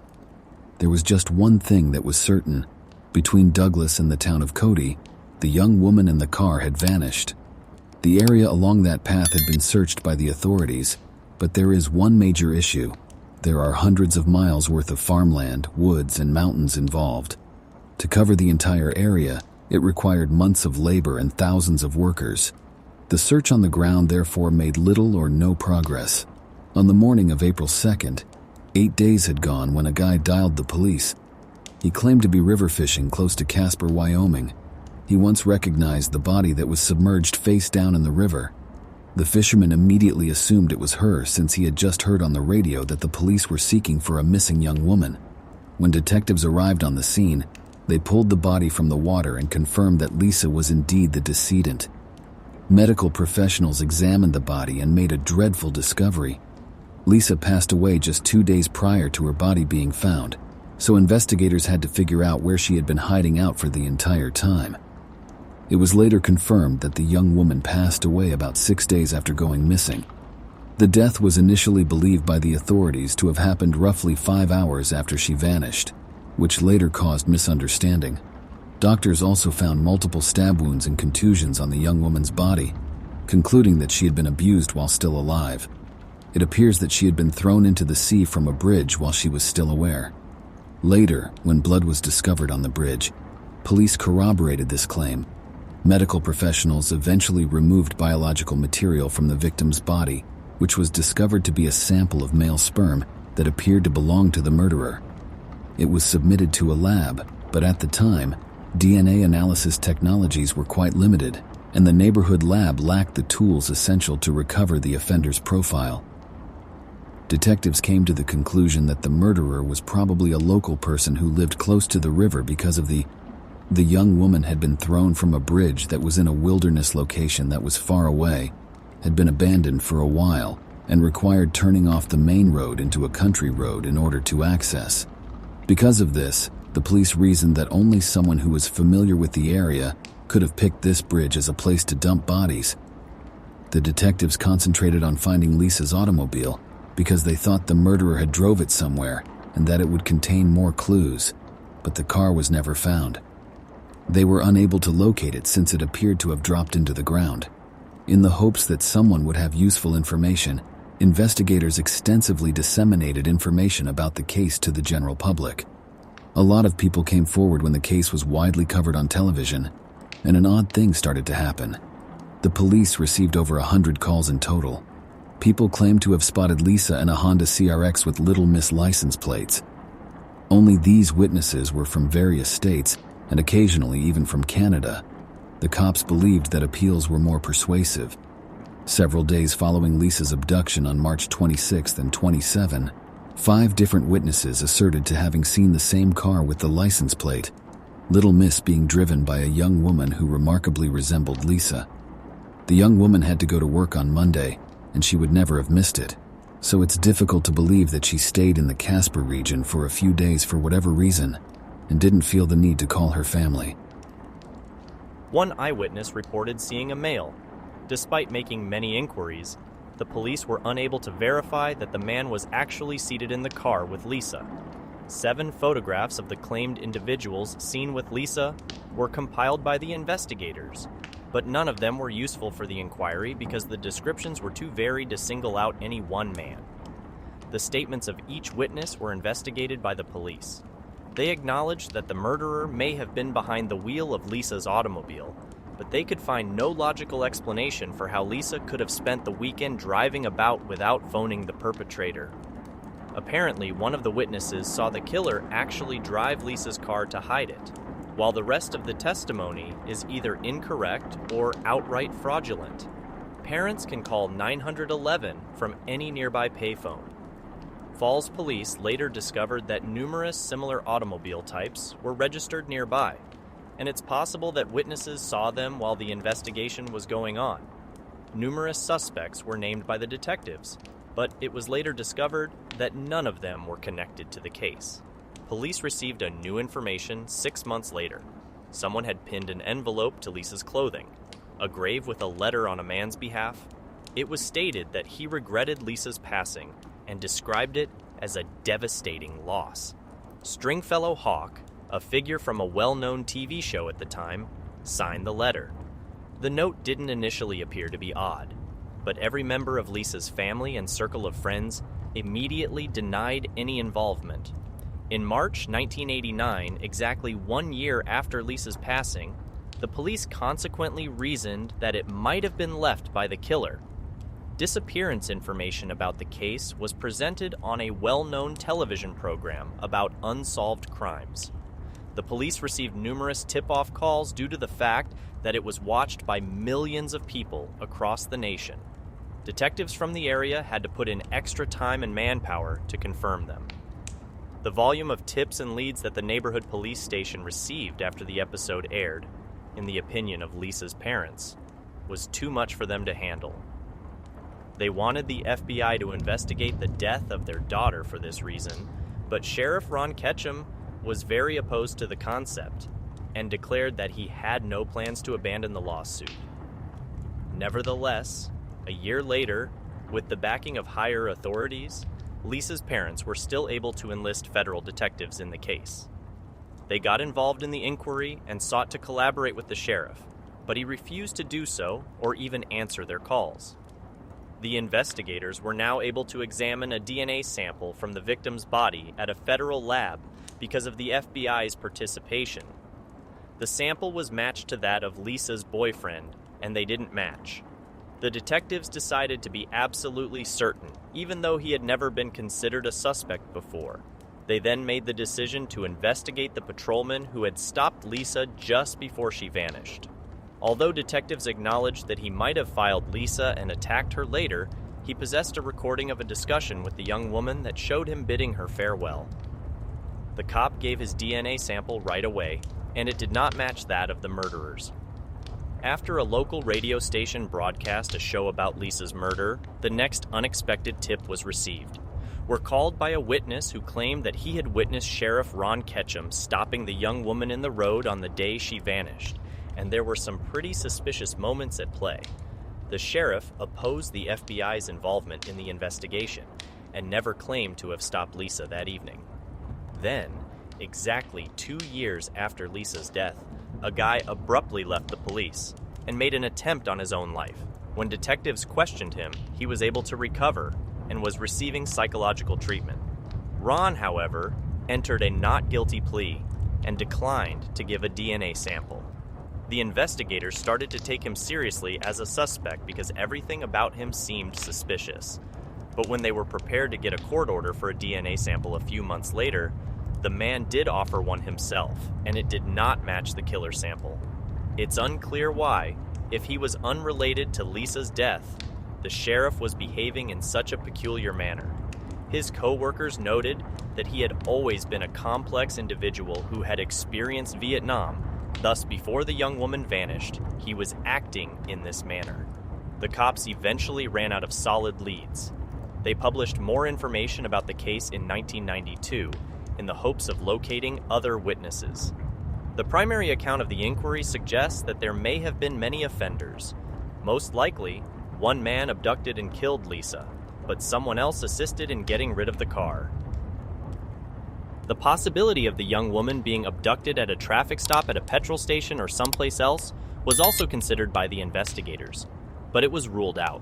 There was just one thing that was certain. Between Douglas and the town of Cody, the young woman and the car had vanished. The area along that path had been searched by the authorities, but there is one major issue. There are hundreds of miles worth of farmland, woods, and mountains involved. To cover the entire area, it required months of labor and thousands of workers. The search on the ground therefore made little or no progress. On the morning of April 2nd, 8 days had gone when a guy dialed the police. He claimed to be river fishing close to Casper, Wyoming. He once recognized the body that was submerged face down in the river. The fisherman immediately assumed it was her since he had just heard on the radio that the police were seeking for a missing young woman. When detectives arrived on the scene, they pulled the body from the water and confirmed that Lisa was indeed the decedent. Medical professionals examined the body and made a dreadful discovery. Lisa passed away just 2 days prior to her body being found, so investigators had to figure out where she had been hiding out for the entire time. It was later confirmed that the young woman passed away about 6 days after going missing. The death was initially believed by the authorities to have happened roughly 5 hours after she vanished, which later caused misunderstanding. Doctors also found multiple stab wounds and contusions on the young woman's body, concluding that she had been abused while still alive. It appears that she had been thrown into the sea from a bridge while she was still aware. Later, when blood was discovered on the bridge, police corroborated this claim. Medical professionals eventually removed biological material from the victim's body, which was discovered to be a sample of male sperm that appeared to belong to the murderer. It was submitted to a lab, but at the time, DNA analysis technologies were quite limited, and the neighborhood lab lacked the tools essential to recover the offender's profile. Detectives came to the conclusion that the murderer was probably a local person who lived close to the river because of the young woman had been thrown from a bridge that was in a wilderness location that was far away, had been abandoned for a while, and required turning off the main road into a country road in order to access. Because of this, the police reasoned that only someone who was familiar with the area could have picked this bridge as a place to dump bodies. The detectives concentrated on finding Lisa's automobile because they thought the murderer had drove it somewhere and that it would contain more clues, but the car was never found. They were unable to locate it since it appeared to have dropped into the ground. In the hopes that someone would have useful information, investigators extensively disseminated information about the case to the general public. A lot of people came forward when the case was widely covered on television, and an odd thing started to happen. The police received over 100 calls in total. People claimed to have spotted Lisa in a Honda CRX with Little Miss license plates. Only these witnesses were from various states, and occasionally even from Canada. The cops believed that appeals were more persuasive. Several days following Lisa's abduction on March 26th and 27, 5 different witnesses asserted to having seen the same car with the license plate, Little Miss being driven by a young woman who remarkably resembled Lisa. The young woman had to go to work on Monday, and she would never have missed it, so it's difficult to believe that she stayed in the Casper region for a few days for whatever reason. and didn't feel the need to call her family. One eyewitness reported seeing a male. Despite making many inquiries, the police were unable to verify that the man was actually seated in the car with Lisa. 7 photographs of the claimed individuals seen with Lisa were compiled by the investigators, but none of them were useful for the inquiry because the descriptions were too varied to single out any one man. The statements of each witness were investigated by the police. They acknowledged that the murderer may have been behind the wheel of Lisa's automobile, but they could find no logical explanation for how Lisa could have spent the weekend driving about without phoning the perpetrator. Apparently, one of the witnesses saw the killer actually drive Lisa's car to hide it, while the rest of the testimony is either incorrect or outright fraudulent. Parents can call 911 from any nearby payphone. Falls police later discovered that numerous similar automobile types were registered nearby, and it's possible that witnesses saw them while the investigation was going on. Numerous suspects were named by the detectives, but it was later discovered that none of them were connected to the case. Police received a new information 6 months later. Someone had pinned an envelope to Lisa's clothing, a grave with a letter on a man's behalf. It was stated that he regretted Lisa's passing and described it as a devastating loss. Stringfellow Hawk, a figure from a well-known TV show at the time, signed the letter. The note didn't initially appear to be odd, but every member of Lisa's family and circle of friends immediately denied any involvement. In March 1989, exactly 1 year after Lisa's passing, the police consequently reasoned that it might have been left by the killer. Disappearance information about the case was presented on a well-known television program about unsolved crimes. The police received numerous tip-off calls due to the fact that it was watched by millions of people across the nation. Detectives from the area had to put in extra time and manpower to confirm them. The volume of tips and leads that the neighborhood police station received after the episode aired, in the opinion of Lisa's parents, was too much for them to handle. They wanted the FBI to investigate the death of their daughter for this reason, but Sheriff Ron Ketchum was very opposed to the concept and declared that he had no plans to abandon the lawsuit. Nevertheless, a year later, with the backing of higher authorities, Lisa's parents were still able to enlist federal detectives in the case. They got involved in the inquiry and sought to collaborate with the sheriff, but he refused to do so or even answer their calls. The investigators were now able to examine a DNA sample from the victim's body at a federal lab because of the FBI's participation. The sample was matched to that of Lisa's boyfriend, and they didn't match. The detectives decided to be absolutely certain, even though he had never been considered a suspect before. They then made the decision to investigate the patrolman who had stopped Lisa just before she vanished. Although detectives acknowledged that he might have filed Lisa and attacked her later, he possessed a recording of a discussion with the young woman that showed him bidding her farewell. The cop gave his DNA sample right away, and it did not match that of the murderers. After a local radio station broadcast a show about Lisa's murder, the next unexpected tip was received. We're called by a witness who claimed that he had witnessed Sheriff Ron Ketchum stopping the young woman in the road on the day she vanished, and there were some pretty suspicious moments at play. The sheriff opposed the FBI's involvement in the investigation and never claimed to have stopped Lisa that evening. Then, exactly 2 years after Lisa's death, a guy abruptly left the police and made an attempt on his own life. When detectives questioned him, he was able to recover and was receiving psychological treatment. Ron, however, entered a not guilty plea and declined to give a DNA sample. The investigators started to take him seriously as a suspect because everything about him seemed suspicious. But when they were prepared to get a court order for a DNA sample a few months later, the man did offer one himself, and it did not match the killer sample. It's unclear why, if he was unrelated to Lisa's death, the sheriff was behaving in such a peculiar manner. His co-workers noted that he had always been a complex individual who had experienced Vietnam, thus before the young woman vanished, he was acting in this manner. The cops eventually ran out of solid leads. They published more information about the case in 1992, in the hopes of locating other witnesses. The primary account of the inquiry suggests that there may have been many offenders. Most likely, one man abducted and killed Lisa, but someone else assisted in getting rid of the car. The possibility of the young woman being abducted at a traffic stop at a petrol station or someplace else was also considered by the investigators, but it was ruled out.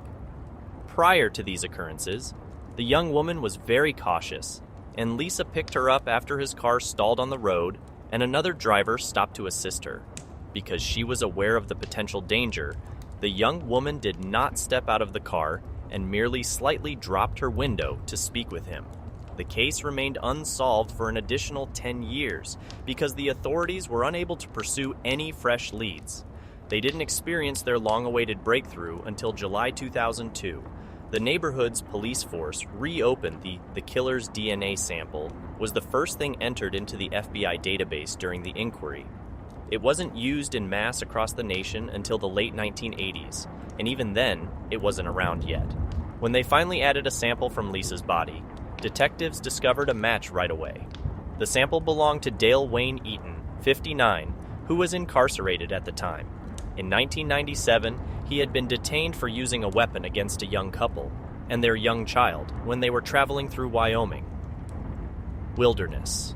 Prior to these occurrences, the young woman was very cautious, and Lisa picked her up after his car stalled on the road and another driver stopped to assist her. Because she was aware of the potential danger, the young woman did not step out of the car and merely slightly dropped her window to speak with him. The case remained unsolved for an additional 10 years because the authorities were unable to pursue any fresh leads. They didn't experience their long-awaited breakthrough until July 2002. The neighborhood's police force reopened the killer's DNA sample was the first thing entered into the FBI database during the inquiry. It wasn't used in mass across the nation until the late 1980s, and even then, it wasn't around yet. When they finally added a sample from Lisa's body, detectives discovered a match right away. The sample belonged to Dale Wayne Eaton, 59, who was incarcerated at the time. In 1997, he had been detained for using a weapon against a young couple and their young child when they were traveling through Wyoming. Wilderness.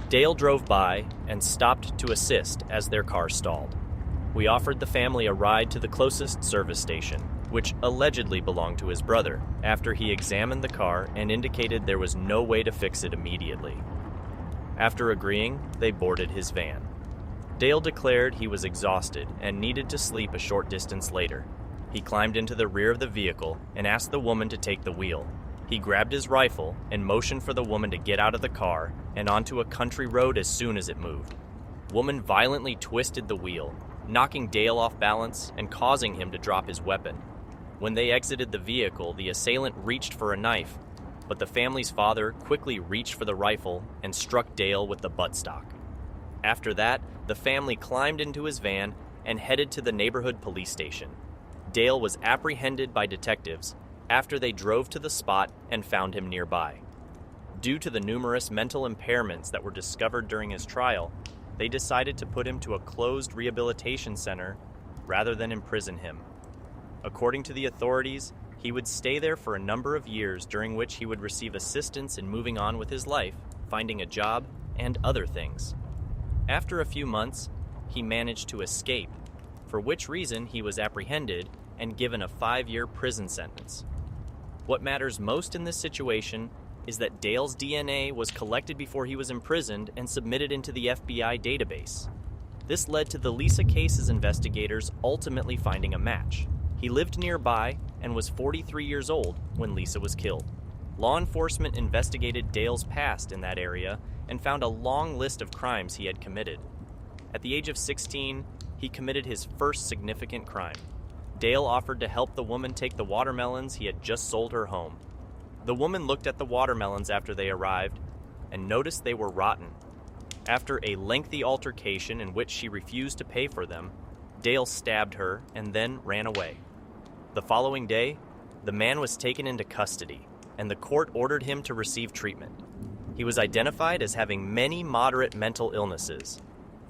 Dale drove by and stopped to assist as their car stalled. We offered the family a ride to the closest service station, which allegedly belonged to his brother, after he examined the car and indicated there was no way to fix it immediately. After agreeing, they boarded his van. Dale declared he was exhausted and needed to sleep a short distance later. He climbed into the rear of the vehicle and asked the woman to take the wheel. He grabbed his rifle and motioned for the woman to get out of the car and onto a country road as soon as it moved. Woman violently twisted the wheel, knocking Dale off balance and causing him to drop his weapon. When they exited the vehicle, the assailant reached for a knife, but the family's father quickly reached for the rifle and struck Dale with the buttstock. After that, the family climbed into his van and headed to the neighborhood police station. Dale was apprehended by detectives after they drove to the spot and found him nearby. Due to the numerous mental impairments that were discovered during his trial, they decided to put him to a closed rehabilitation center rather than imprison him. According to the authorities, he would stay there for a number of years, during which he would receive assistance in moving on with his life, finding a job, and other things. After a few months, he managed to escape, for which reason he was apprehended and given a 5-year prison sentence. What matters most in this situation is that Dale's DNA was collected before he was imprisoned and submitted into the FBI database. This led to the Lisa case's investigators ultimately finding a match. He lived nearby and was 43 years old when Lisa was killed. Law enforcement investigated Dale's past in that area and found a long list of crimes he had committed. At the age of 16, he committed his first significant crime. Dale offered to help the woman take the watermelons he had just sold her home. The woman looked at the watermelons after they arrived and noticed they were rotten. After a lengthy altercation in which she refused to pay for them, Dale stabbed her and then ran away. The following day, the man was taken into custody, and the court ordered him to receive treatment. He was identified as having many moderate mental illnesses.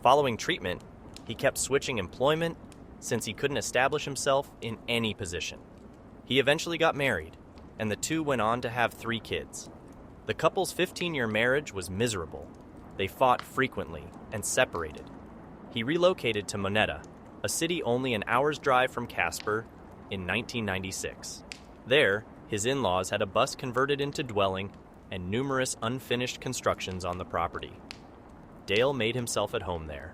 Following treatment, he kept switching employment since he couldn't establish himself in any position. He eventually got married, and the two went on to have 3 kids. The couple's 15-year marriage was miserable. They fought frequently and separated. He relocated to Moneta, a city only an hour's drive from Casper, in 1996. There, his in-laws had a bus converted into dwelling and numerous unfinished constructions on the property. Dale made himself at home there.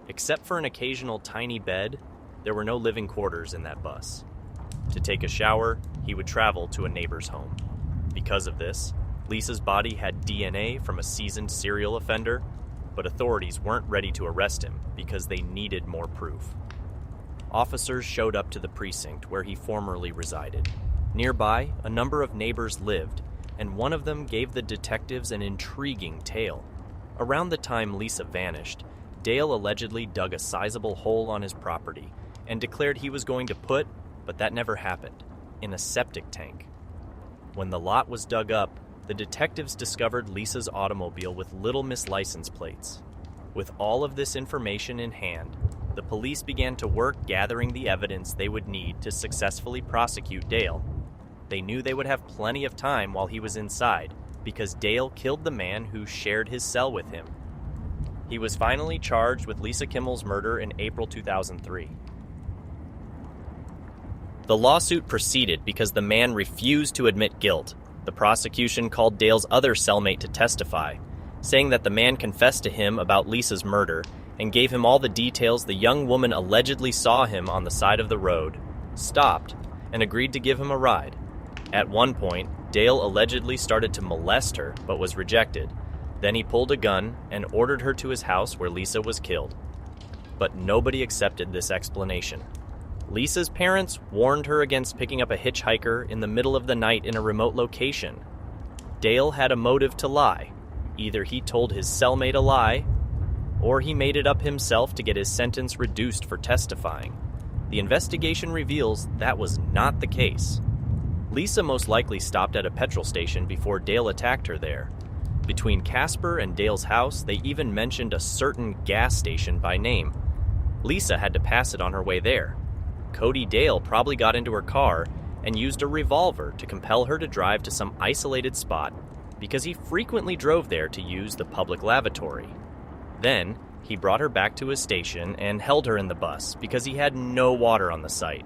Except for an occasional tiny bed, there were no living quarters in that bus. To take a shower, he would travel to a neighbor's home. Because of this, Lisa's body had DNA from a seasoned serial offender, but authorities weren't ready to arrest him because they needed more proof. Officers showed up to the precinct where he formerly resided. Nearby, a number of neighbors lived, and one of them gave the detectives an intriguing tale. Around the time Lisa vanished, Dale allegedly dug a sizable hole on his property and declared he was going to put, but that never happened, in a septic tank. When the lot was dug up, the detectives discovered Lisa's automobile with Little Miss license plates. With all of this information in hand, the police began to work gathering the evidence they would need to successfully prosecute Dale. They knew they would have plenty of time while he was inside, because Dale killed the man who shared his cell with him. He was finally charged with Lisa Kimmel's murder in April 2003. The lawsuit proceeded because the man refused to admit guilt. The prosecution called Dale's other cellmate to testify, saying that the man confessed to him about Lisa's murder and gave him all the details the young woman allegedly saw him on the side of the road, stopped, and agreed to give him a ride. At one point, Dale allegedly started to molest her but was rejected. Then he pulled a gun and ordered her to his house where Lisa was killed. But nobody accepted this explanation. Lisa's parents warned her against picking up a hitchhiker in the middle of the night in a remote location. Dale had a motive to lie. Either he told his cellmate a lie, or he made it up himself to get his sentence reduced for testifying. The investigation reveals that was not the case. Lisa most likely stopped at a petrol station before Dale attacked her there. Between Casper and Dale's house, they even mentioned a certain gas station by name. Lisa had to pass it on her way there. Cody Dale probably got into her car and used a revolver to compel her to drive to some isolated spot because he frequently drove there to use the public lavatory. Then, he brought her back to his station and held her in the bus because he had no water on the site.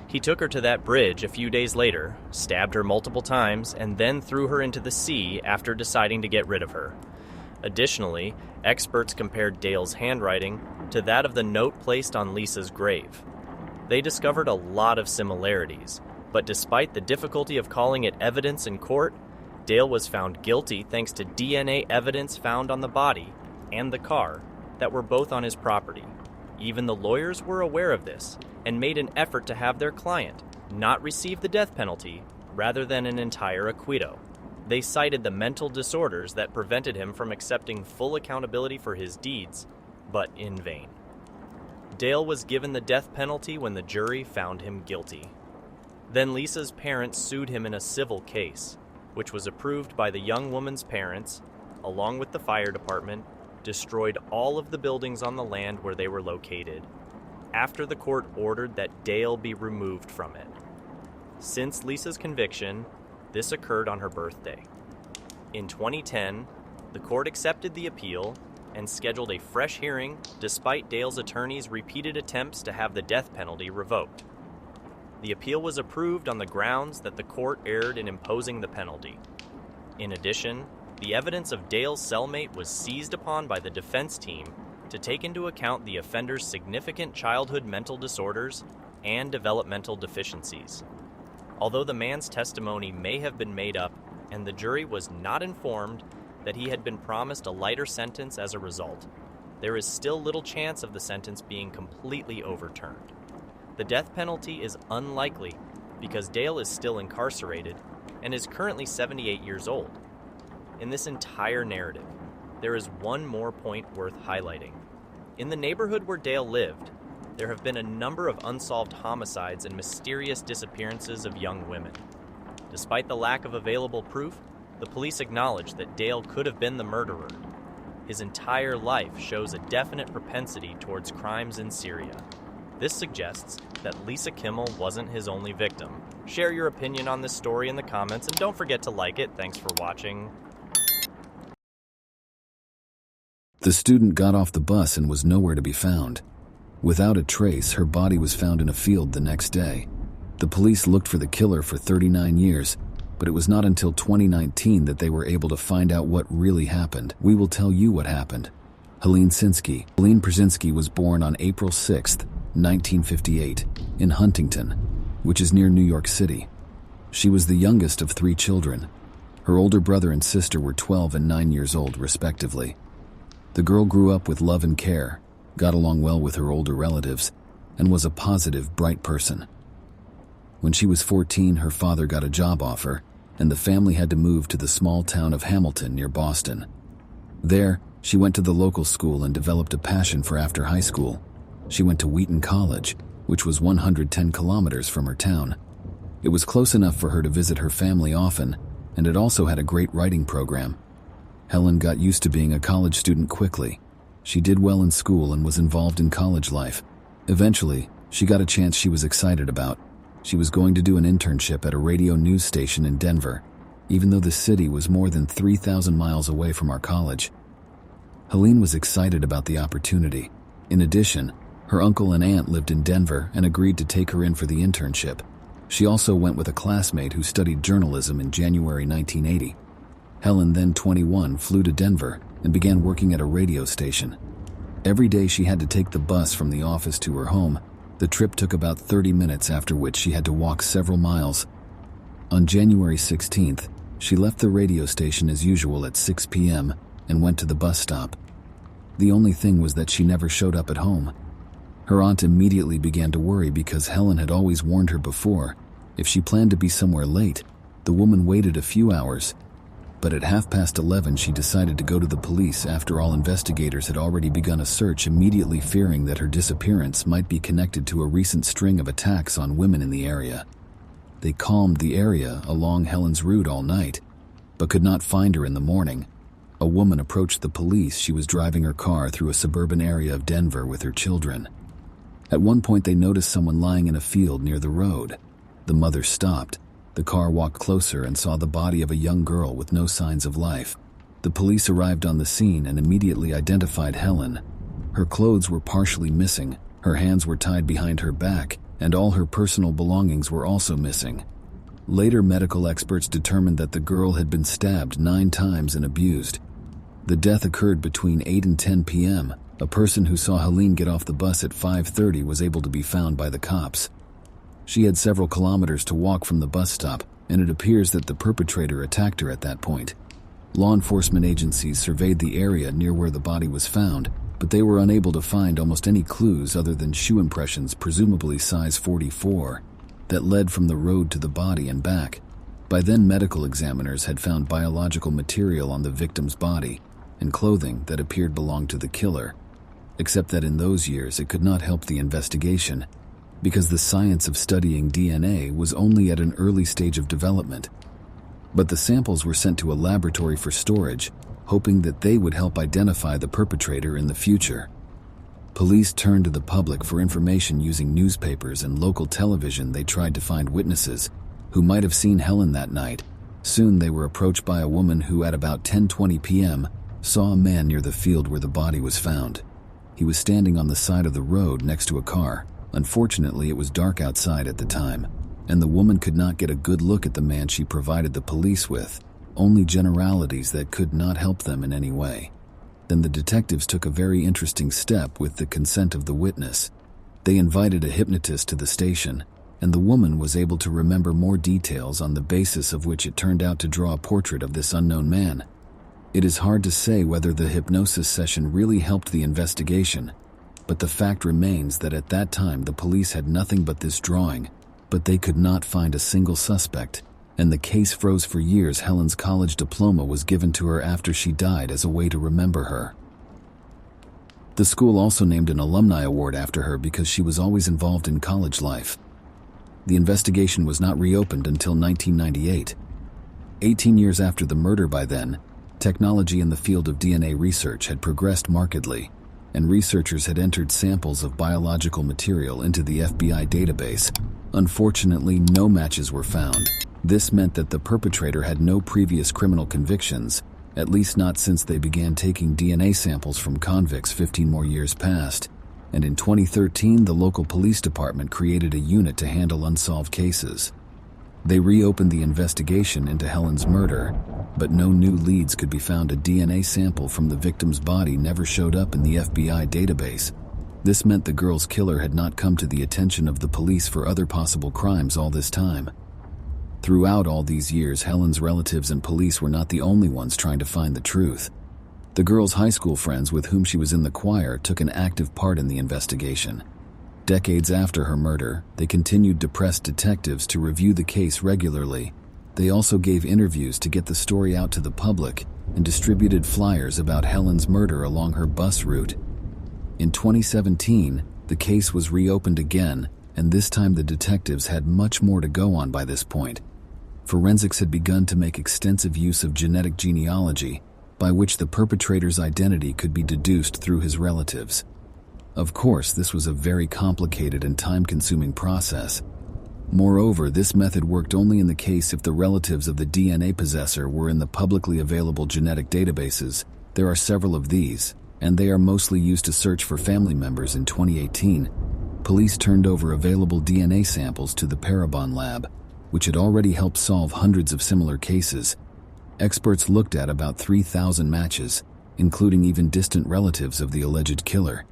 He took her to that bridge a few days later, stabbed her multiple times, and then threw her into the sea after deciding to get rid of her. Additionally, experts compared Dale's handwriting to that of the note placed on Lisa's grave. They discovered a lot of similarities, but despite the difficulty of calling it evidence in court, Dale was found guilty thanks to DNA evidence found on the body and the car that were both on his property. Even the lawyers were aware of this and made an effort to have their client not receive the death penalty rather than an entire acquittal. They cited the mental disorders that prevented him from accepting full accountability for his deeds, but in vain. Dale was given the death penalty when the jury found him guilty. Then Lisa's parents sued him in a civil case, which was approved by the young woman's parents, along with the fire department, destroyed all of the buildings on the land where they were located, after the court ordered that Dale be removed from it. Since Lisa's conviction, this occurred on her birthday. In 2010, the court accepted the appeal and scheduled a fresh hearing despite Dale's attorney's repeated attempts to have the death penalty revoked. The appeal was approved on the grounds that the court erred in imposing the penalty. In addition, the evidence of Dale's cellmate was seized upon by the defense team to take into account the offender's significant childhood mental disorders and developmental deficiencies. Although the man's testimony may have been made up and the jury was not informed that he had been promised a lighter sentence as a result, there is still little chance of the sentence being completely overturned. The death penalty is unlikely because Dale is still incarcerated and is currently 78 years old. In this entire narrative, there is one more point worth highlighting. In the neighborhood where Dale lived, there have been a number of unsolved homicides and mysterious disappearances of young women. Despite the lack of available proof, the police acknowledge that Dale could have been the murderer. His entire life shows a definite propensity towards crimes in Syria. This suggests that Lisa Kimmel wasn't his only victim. Share your opinion on this story in the comments and don't forget to like it. Thanks for watching. The student got off the bus and was nowhere to be found. Without a trace, her body was found in a field the next day. The police looked for the killer for 39 years, but it was not until 2019 that they were able to find out what really happened. We will tell you what happened. Helene Brzezinski was born on April 6, 1958, in Huntington, which is near New York City. She was the youngest of 3 children. Her older brother and sister were 12 and 9 years old, respectively. The girl grew up with love and care, got along well with her older relatives, and was a positive, bright person. When she was 14, her father got a job offer, and the family had to move to the small town of Hamilton near Boston. There, she went to the local school and developed a passion for after high school. She went to Wheaton College, which was 110 kilometers from her town. It was close enough for her to visit her family often, and it also had a great writing program. Helen got used to being a college student quickly. She did well in school and was involved in college life. Eventually, she got a chance she was excited about. She was going to do an internship at a radio news station in Denver, even though the city was more than 3,000 miles away from our college. Helene was excited about the opportunity. In addition, her uncle and aunt lived in Denver and agreed to take her in for the internship. She also went with a classmate who studied journalism in January 1980. Helen, then 21, flew to Denver and began working at a radio station. Every day she had to take the bus from the office to her home. The trip took about 30 minutes, after which she had to walk several miles. On January 16th, she left the radio station as usual at 6 p.m. and went to the bus stop. The only thing was that she never showed up at home. Her aunt immediately began to worry because Helen had always warned her before. If she planned to be somewhere late, the woman waited a few hours. But at 11:30 she decided to go to the police. After all, investigators had already begun a search, immediately fearing that her disappearance might be connected to a recent string of attacks on women in the area. They combed the area along Helen's route all night, but could not find her in the morning. A woman approached the police. She was driving her car through a suburban area of Denver with her children. At one point, they noticed someone lying in a field near the road. The mother stopped. The car walked closer and saw the body of a young girl with no signs of life. The police arrived on the scene and immediately identified Helen. Her clothes were partially missing, her hands were tied behind her back, and all her personal belongings were also missing. Later, medical experts determined that the girl had been stabbed 9 times and abused. The death occurred between 8 and 10 p.m. A person who saw Helene get off the bus at 5:30 was able to be found by the cops. She had several kilometers to walk from the bus stop, and it appears that the perpetrator attacked her at that point. Law enforcement agencies surveyed the area near where the body was found, but they were unable to find almost any clues other than shoe impressions, presumably size 44, that led from the road to the body and back. By then, medical examiners had found biological material on the victim's body and clothing that appeared belonged to the killer, except that in those years it could not help the investigation, because the science of studying DNA was only at an early stage of development. But the samples were sent to a laboratory for storage, hoping that they would help identify the perpetrator in the future. Police turned to the public for information using newspapers and local television. They tried to find witnesses who might have seen Helen that night. Soon they were approached by a woman who, at about 10:20 p.m., saw a man near the field where the body was found. He was standing on the side of the road next to a car. Unfortunately, it was dark outside at the time, and the woman could not get a good look at the man she provided the police with, only generalities that could not help them in any way. Then the detectives took a very interesting step with the consent of the witness. They invited a hypnotist to the station, and the woman was able to remember more details, on the basis of which it turned out to draw a portrait of this unknown man. It is hard to say whether the hypnosis session really helped the investigation, but the fact remains that at that time the police had nothing but this drawing, but they could not find a single suspect, and the case froze for years. Helen's college diploma was given to her after she died as a way to remember her. The school also named an alumni award after her because she was always involved in college life. The investigation was not reopened until 1998. 18 years after the murder by then, technology in the field of DNA research had progressed markedly, and researchers had entered samples of biological material into the FBI database. Unfortunately, no matches were found. This meant that the perpetrator had no previous criminal convictions, at least not since they began taking DNA samples from convicts. 15 more years passed, and in 2013, the local police department created a unit to handle unsolved cases. They reopened the investigation into Helen's murder, but no new leads could be found. A DNA sample from the victim's body never showed up in the FBI database. This meant the girl's killer had not come to the attention of the police for other possible crimes all this time. Throughout all these years, Helen's relatives and police were not the only ones trying to find the truth. The girl's high school friends with whom she was in the choir took an active part in the investigation. Decades after her murder, they continued to press detectives to review the case regularly. They also gave interviews to get the story out to the public and distributed flyers about Helen's murder along her bus route. In 2017, the case was reopened again, and this time the detectives had much more to go on by this point. forensics had begun to make extensive use of genetic genealogy, by which the perpetrator's identity could be deduced through his relatives. Of course, this was a very complicated and time-consuming process. Moreover, this method worked only in the case if the relatives of the DNA possessor were in the publicly available genetic databases. There are several of these, and they are mostly used to search for family members. In 2018, police turned over available DNA samples to the Parabon lab, which had already helped solve hundreds of similar cases. Experts looked at about 3,000 matches, including even distant relatives of the alleged killer.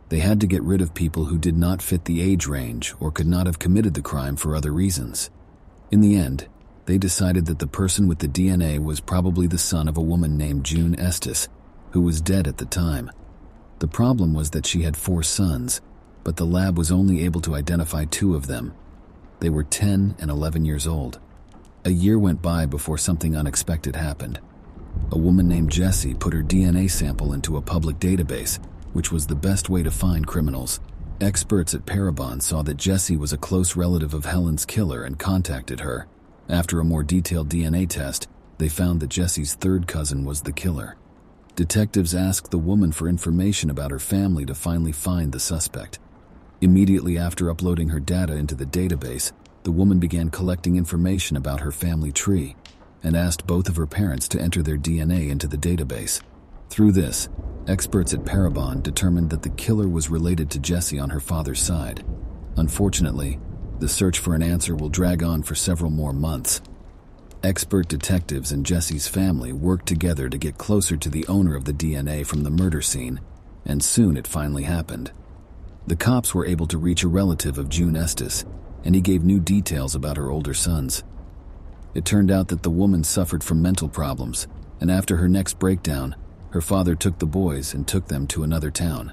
They had to get rid of people who did not fit the age range or could not have committed the crime for other reasons. In the end, they decided that the person with the DNA was probably the son of a woman named June Estes, who was dead at the time. The problem was that she had 4 sons, but the lab was only able to identify 2 of them. They were 10 and 11 years old. A year went by before something unexpected happened. A woman named Jessie put her DNA sample into a public database, which was the best way to find criminals. Experts at Parabon saw that Jessie was a close relative of Helen's killer and contacted her. After a more detailed DNA test, they found that Jessie's 3rd cousin was the killer. Detectives asked the woman for information about her family to finally find the suspect. Immediately after uploading her data into the database, the woman began collecting information about her family tree and asked both of her parents to enter their DNA into the database. Through this, experts at Parabon determined that the killer was related to Jessie on her father's side. Unfortunately, the search for an answer will drag on for several more months. Expert detectives and Jessie's family worked together to get closer to the owner of the DNA from the murder scene, and soon it finally happened. The cops were able to reach a relative of June Estes, and he gave new details about her older sons. It turned out that the woman suffered from mental problems, and after her next breakdown, her father took the boys and took them to another town.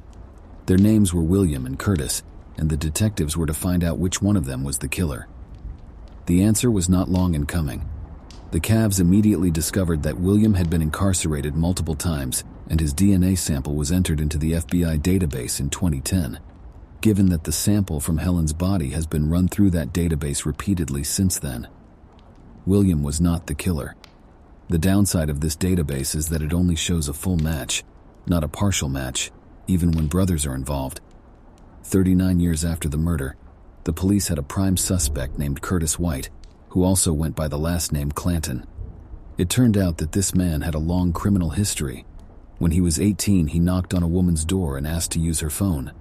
Their names were William and Curtis, and the detectives were to find out which one of them was the killer. The answer was not long in coming. The Cavs immediately discovered that William had been incarcerated multiple times, and his DNA sample was entered into the FBI database in 2010. Given that the sample from Helen's body has been run through that database repeatedly since then, William was not the killer. The downside of this database is that it only shows a full match, not a partial match, even when brothers are involved. 39 years after the murder, the police had a prime suspect named Curtis White, who also went by the last name Clanton. It turned out that this man had a long criminal history. When he was 18, he knocked on a woman's door and asked to use her phone.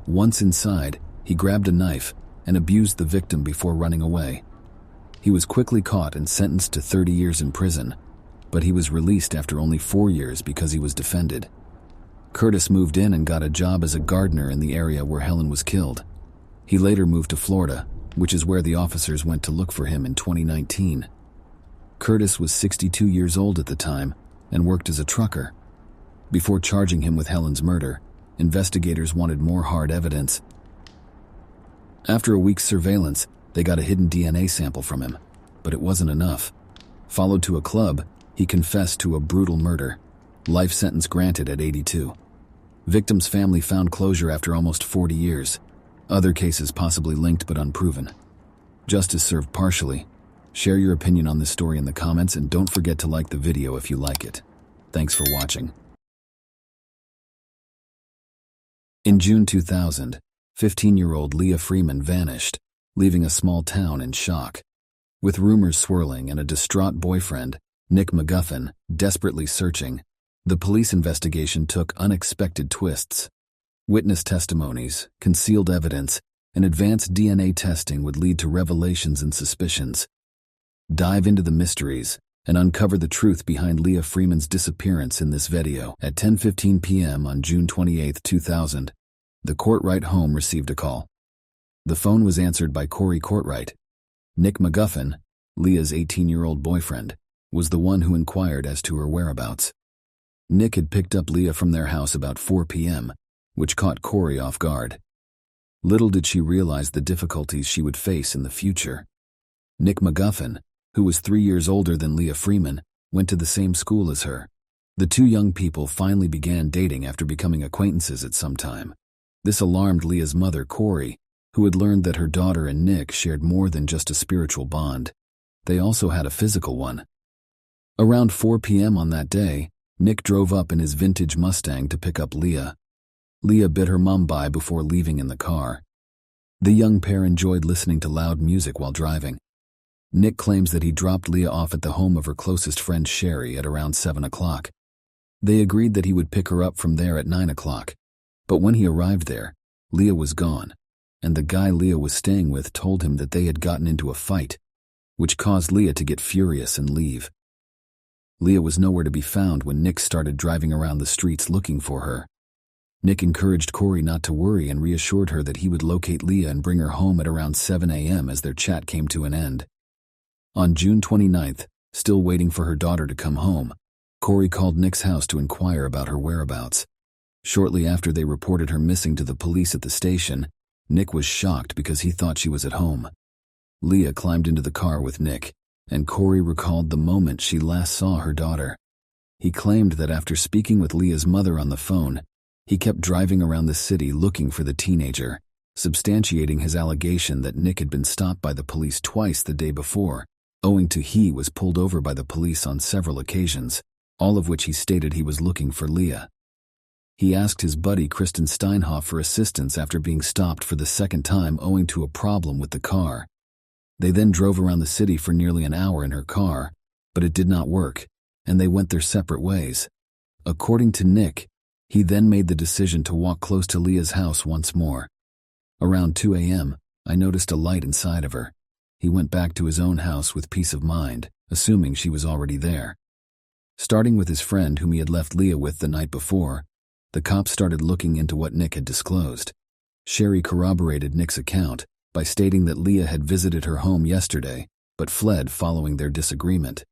Once inside, he grabbed a knife and abused the victim before running away. He was quickly caught and sentenced to 30 years in prison, but he was released after only 4 years because he was defended. Curtis moved in and got a job as a gardener in the area where Helen was killed. He later moved to Florida, which is where the officers went to look for him in 2019. Curtis was 62 years old at the time and worked as a trucker. Before charging him with Helen's murder, investigators wanted more hard evidence. After a week's surveillance, they got a hidden DNA sample from him, but it wasn't enough. Followed to a club, he confessed to a brutal murder. Life sentence granted at 82. Victim's family found closure after almost 40 years. Other cases possibly linked but unproven. Justice served partially. Share your opinion on this story in the comments and don't forget to like the video if you like it. Thanks for watching. In June 2000, 15-year-old Leah Freeman vanished, leaving a small town in shock. With rumors swirling and a distraught boyfriend, Nick McGuffin, desperately searching, the police investigation took unexpected twists. Witness testimonies, concealed evidence, and advanced DNA testing would lead to revelations and suspicions. Dive into the mysteries and uncover the truth behind Leah Freeman's disappearance in this video. At 10:15 p.m. on June 28, 2000, the Courtwright home received a call. The phone was answered by Corey Courtwright. Nick McGuffin, Leah's 18-year-old boyfriend, was the one who inquired as to her whereabouts. Nick had picked up Leah from their house about 4 p.m., which caught Corey off guard. Little did she realize the difficulties she would face in the future. Nick McGuffin, who was 3 years older than Leah Freeman, went to the same school as her. The two young people finally began dating after becoming acquaintances at some time. This alarmed Leah's mother, Corey, who had learned that her daughter and Nick shared more than just a spiritual bond. they also had a physical one. Around 4 p.m. on that day, Nick drove up in his vintage Mustang to pick up Leah. Leah bid her mom bye before leaving in the car. The young pair enjoyed listening to loud music while driving. Nick claims that he dropped Leah off at the home of her closest friend Sherry at around 7 o'clock. They agreed that he would pick her up from there at 9 o'clock. But when he arrived there, Leah was gone, and the guy Leah was staying with told him that they had gotten into a fight, which caused Leah to get furious and leave. Leah was nowhere to be found when Nick started driving around the streets looking for her. Nick encouraged Corey not to worry and reassured her that he would locate Leah and bring her home at around 7 a.m. as their chat came to an end. On June 29th, still waiting for her daughter to come home, Corey called Nick's house to inquire about her whereabouts. Shortly after they reported her missing to the police at the station, Nick was shocked because he thought she was at home. Leah climbed into the car with Nick, and Corey recalled the moment she last saw her daughter. He claimed that after speaking with Leah's mother on the phone, he kept driving around the city looking for the teenager, substantiating his allegation that Nick had been stopped by the police twice the day before, owing to he was pulled over by the police on several occasions, all of which he stated he was looking for Leah. He asked his buddy Kristen Steinhoff for assistance after being stopped for the second time owing to a problem with the car. They then drove around the city for nearly an hour in her car, but it did not work, and they went their separate ways. According to Nick, he then made the decision to walk close to Leah's house once more. Around 2 a.m., I noticed a light inside of her. He went back to his own house with peace of mind, assuming she was already there. Starting with his friend whom he had left Leah with the night before, the cops started looking into what Nick had disclosed. Sherry corroborated Nick's account by stating that Leah had visited her home yesterday, but fled following their disagreement.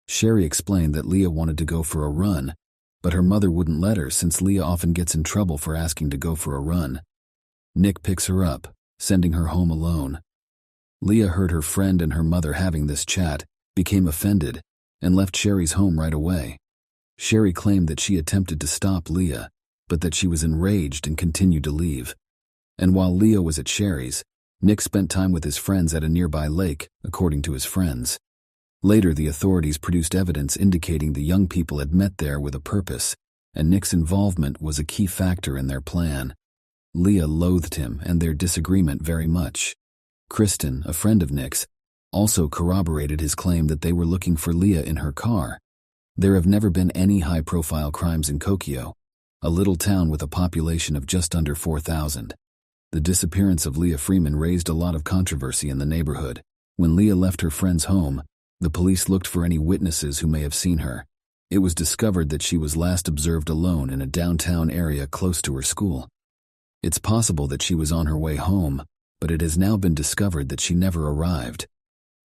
Sherry explained that Leah wanted to go for a run, but her mother wouldn't let her since Leah often gets in trouble for asking to go for a run. Nick picks her up, sending her home alone. Leah heard her friend and her mother having this chat, became offended, and left Sherry's home right away. Sherry claimed that she attempted to stop Leah, but that she was enraged and continued to leave. And while Leah was at Sherry's, Nick spent time with his friends at a nearby lake, according to his friends. Later, the authorities produced evidence indicating the young people had met there with a purpose, and Nick's involvement was a key factor in their plan. Leah loathed him and their disagreement very much. Kristen, a friend of Nick's, also corroborated his claim that they were looking for Leah in her car. There have never been any high-profile crimes in Kokyo, a little town with a population of just under 4,000. The disappearance of Leah Freeman raised a lot of controversy in the neighborhood. When Leah left her friend's home, the police looked for any witnesses who may have seen her. It was discovered that she was last observed alone in a downtown area close to her school. It's possible that she was on her way home, but it has now been discovered that she never arrived.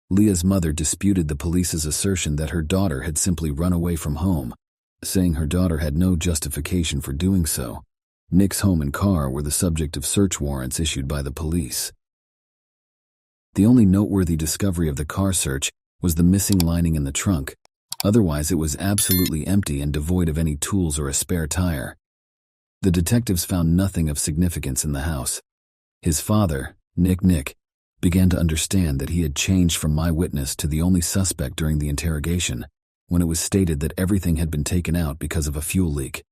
Leah's mother disputed the police's assertion that her daughter had simply run away from home, saying her daughter had no justification for doing so. Nick's home and car were the subject of search warrants issued by the police. The only noteworthy discovery of the car search was the missing lining in the trunk. Otherwise, it was absolutely empty and devoid of any tools or a spare tire. The detectives found nothing of significance in the house. His father, Nick, began to understand that he had changed from my witness to the only suspect during the interrogation, when it was stated that everything had been taken out because of a fuel leak.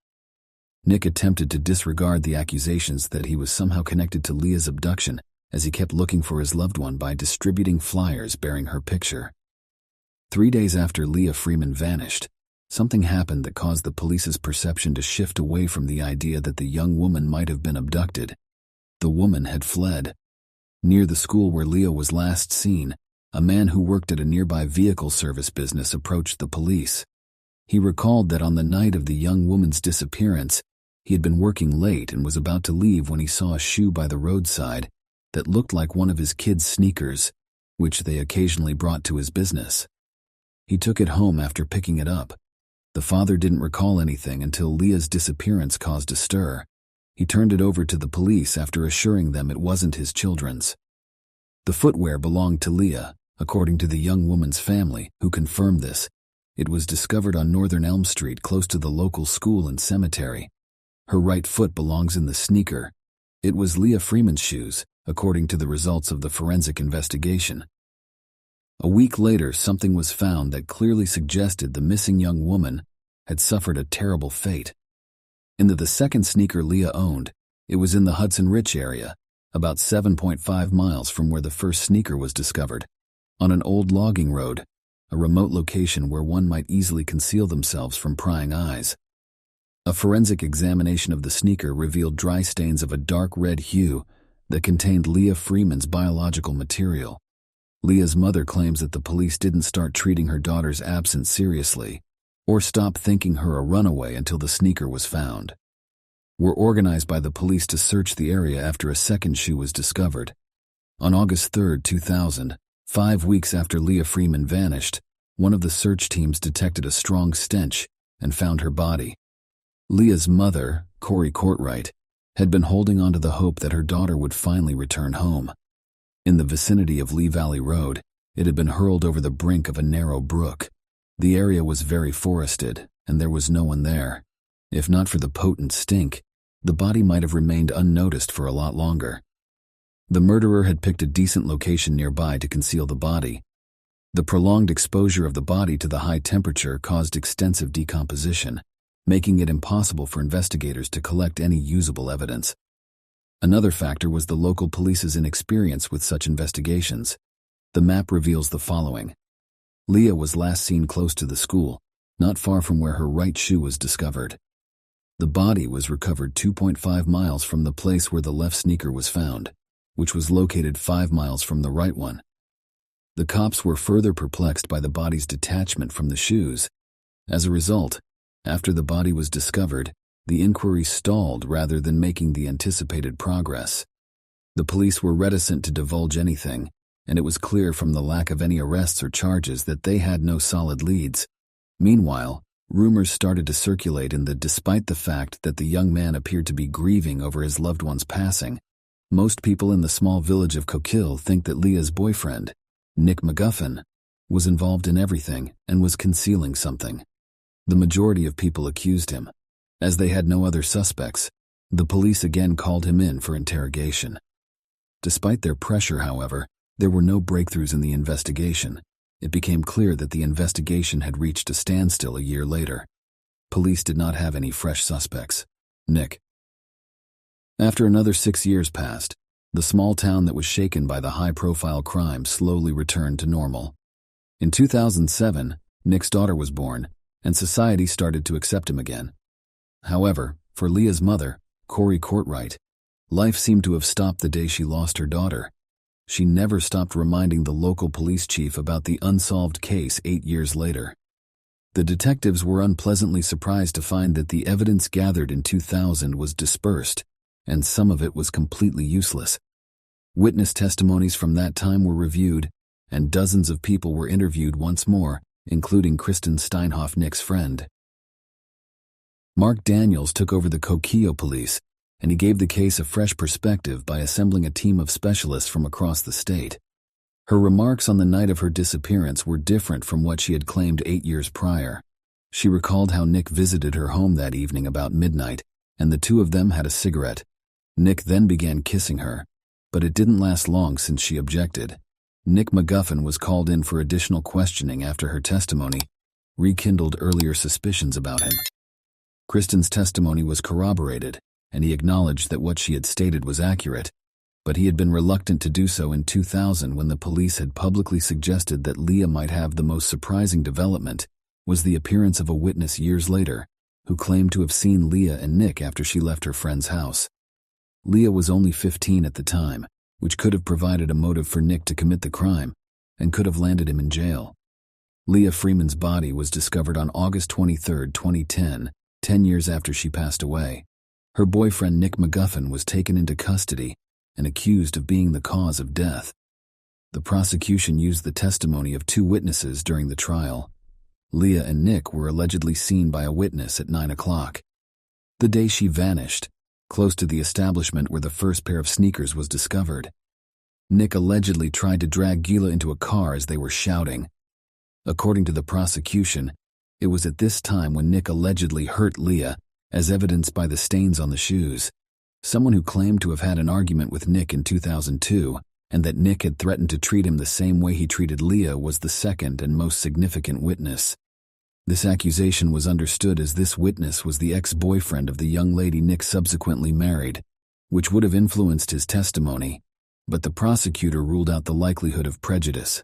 Nick attempted to disregard the accusations that he was somehow connected to Leah's abduction, as he kept looking for his loved one by distributing flyers bearing her picture. 3 days after Leah Freeman vanished, something happened that caused the police's perception to shift away from the idea that the young woman might have been abducted. The woman had fled. Near the school where Leah was last seen, a man who worked at a nearby vehicle service business approached the police. He recalled that on the night of the young woman's disappearance, he had been working late and was about to leave when he saw a shoe by the roadside that looked like one of his kids' sneakers, which they occasionally brought to his business. He took it home after picking it up. The father didn't recall anything until Leah's disappearance caused a stir. He turned it over to the police after assuring them it wasn't his children's. The footwear belonged to Leah, according to the young woman's family, who confirmed this. It was discovered on Northern Elm Street close to the local school and cemetery. Her right foot belongs in the sneaker. It was Leah Freeman's shoes, according to the results of the forensic investigation. A week later, something was found that clearly suggested the missing young woman had suffered a terrible fate. Into the second sneaker Leah owned, it was in the Hudson Ridge area, about 7.5 miles from where the first sneaker was discovered, on an old logging road, a remote location where one might easily conceal themselves from prying eyes. A forensic examination of the sneaker revealed dry stains of a dark red hue that contained Leah Freeman's biological material. Leah's mother claims that the police didn't start treating her daughter's absence seriously, or stop thinking her a runaway until the sneaker was found. Were organized by the police to search the area after a second shoe was discovered. On August 3, 2000, 5 weeks after Leah Freeman vanished, one of the search teams detected a strong stench and found her body. Leah's mother, Corey Courtwright, had been holding on to the hope that her daughter would finally return home. In the vicinity of Lee Valley Road, it had been hurled over the brink of a narrow brook. The area was very forested, and there was no one there. If not for the potent stink, the body might have remained unnoticed for a lot longer. The murderer had picked a decent location nearby to conceal the body. The prolonged exposure of the body to the high temperature caused extensive decomposition, making it impossible for investigators to collect any usable evidence. Another factor was the local police's inexperience with such investigations. The map reveals the following. Leah was last seen close to the school, not far from where her right shoe was discovered. The body was recovered 2.5 miles from the place where the left sneaker was found, which was located 5 miles from the right one. The cops were further perplexed by the body's detachment from the shoes. As a result, after the body was discovered, the inquiry stalled rather than making the anticipated progress. The police were reticent to divulge anything, and it was clear from the lack of any arrests or charges that they had no solid leads. Meanwhile, rumors started to circulate despite the fact that the young man appeared to be grieving over his loved one's passing. Most people in the small village of Coquille think that Leah's boyfriend, Nick McGuffin, was involved in everything and was concealing something. The majority of people accused him. As they had no other suspects, the police again called him in for interrogation. Despite their pressure, however, there were no breakthroughs in the investigation. It became clear that the investigation had reached a standstill a year later. Police did not have any fresh suspects. Nick. After another 6 years passed, the small town that was shaken by the high-profile crime slowly returned to normal. In 2007, Nick's daughter was born, and society started to accept him again. However, for Leah's mother, Corey Courtwright, life seemed to have stopped the day she lost her daughter. She never stopped reminding the local police chief about the unsolved case 8 years later. The detectives were unpleasantly surprised to find that the evidence gathered in 2000 was dispersed, and some of it was completely useless. Witness testimonies from that time were reviewed, and dozens of people were interviewed once more, including Kristen Steinhoff, Nick's friend. Mark Daniels took over the Coquille police, and he gave the case a fresh perspective by assembling a team of specialists from across the state. Her remarks on the night of her disappearance were different from what she had claimed 8 years prior. She recalled how Nick visited her home that evening about midnight, and the two of them had a cigarette. Nick then began kissing her, but it didn't last long since she objected. Nick McGuffin was called in for additional questioning after her testimony rekindled earlier suspicions about him. Kristen's testimony was corroborated, and he acknowledged that what she had stated was accurate, but he had been reluctant to do so in 2000 when the police had publicly suggested that Leah might have. The most surprising development was the appearance of a witness years later who claimed to have seen Leah and Nick after she left her friend's house. Leah was only 15 at the time, which could have provided a motive for Nick to commit the crime and could have landed him in jail. Leah Freeman's body was discovered on August 23, 2010, 10 years after she passed away. Her boyfriend Nick McGuffin was taken into custody and accused of being the cause of death. The prosecution used the testimony of 2 witnesses during the trial. Leah and Nick were allegedly seen by a witness at 9 o'clock. The day she vanished, close to the establishment where the first pair of sneakers was discovered. Nick allegedly tried to drag Gila into a car as they were shouting. According to the prosecution, it was at this time when Nick allegedly hurt Leah, as evidenced by the stains on the shoes. Someone who claimed to have had an argument with Nick in 2002 and that Nick had threatened to treat him the same way he treated Leah was the second and most significant witness. This accusation was understood as this witness was the ex-boyfriend of the young lady Nick subsequently married, which would have influenced his testimony, but the prosecutor ruled out the likelihood of prejudice.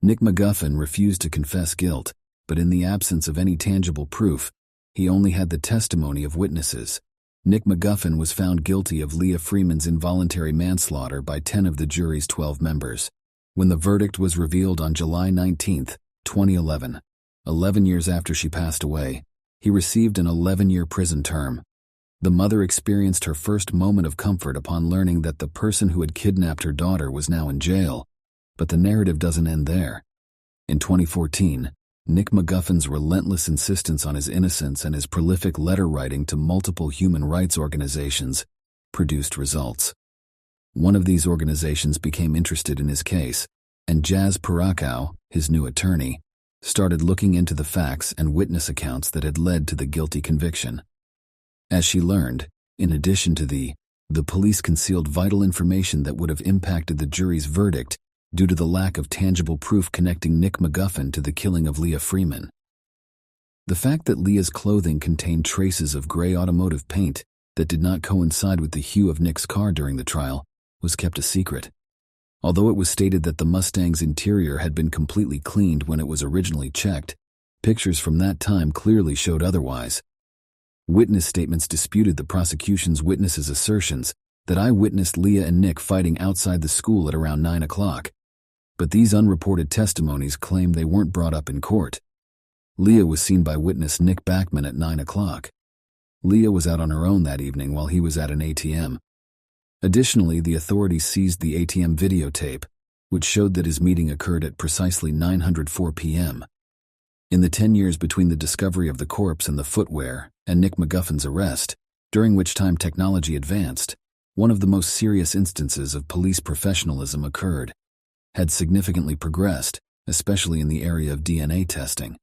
Nick McGuffin refused to confess guilt, but in the absence of any tangible proof, he only had the testimony of witnesses. Nick McGuffin was found guilty of Leah Freeman's involuntary manslaughter by 10 of the jury's 12 members. When the verdict was revealed on July 19, 2011, 11 years after she passed away, he received an 11-year prison term. The mother experienced her first moment of comfort upon learning that the person who had kidnapped her daughter was now in jail, but the narrative doesn't end there. In 2014, Nick McGuffin's relentless insistence on his innocence and his prolific letter writing to multiple human rights organizations produced results. One of these organizations became interested in his case, and Jazz Parakow, his new attorney, started looking into the facts and witness accounts that had led to the guilty conviction. As she learned, in addition to the police concealed vital information that would have impacted the jury's verdict due to the lack of tangible proof connecting Nick McGuffin to the killing of Leah Freeman. The fact that Leah's clothing contained traces of gray automotive paint that did not coincide with the hue of Nick's car during the trial was kept a secret. Although it was stated that the Mustang's interior had been completely cleaned when it was originally checked, pictures from that time clearly showed otherwise. Witness statements disputed the prosecution's witnesses' assertions that I witnessed Leah and Nick fighting outside the school at around 9 o'clock. But these unreported testimonies claim they weren't brought up in court. Leah was seen by witness Nick Backman at 9 o'clock. Leah was out on her own that evening while he was at an ATM. Additionally, the authorities seized the ATM videotape, which showed that his meeting occurred at precisely 9:04 p.m. In the 10 years between the discovery of the corpse and the footwear and Nick McGuffin's arrest, during which time technology advanced, one of the most serious instances of police professionalism occurred, had significantly progressed, especially in the area of DNA testing.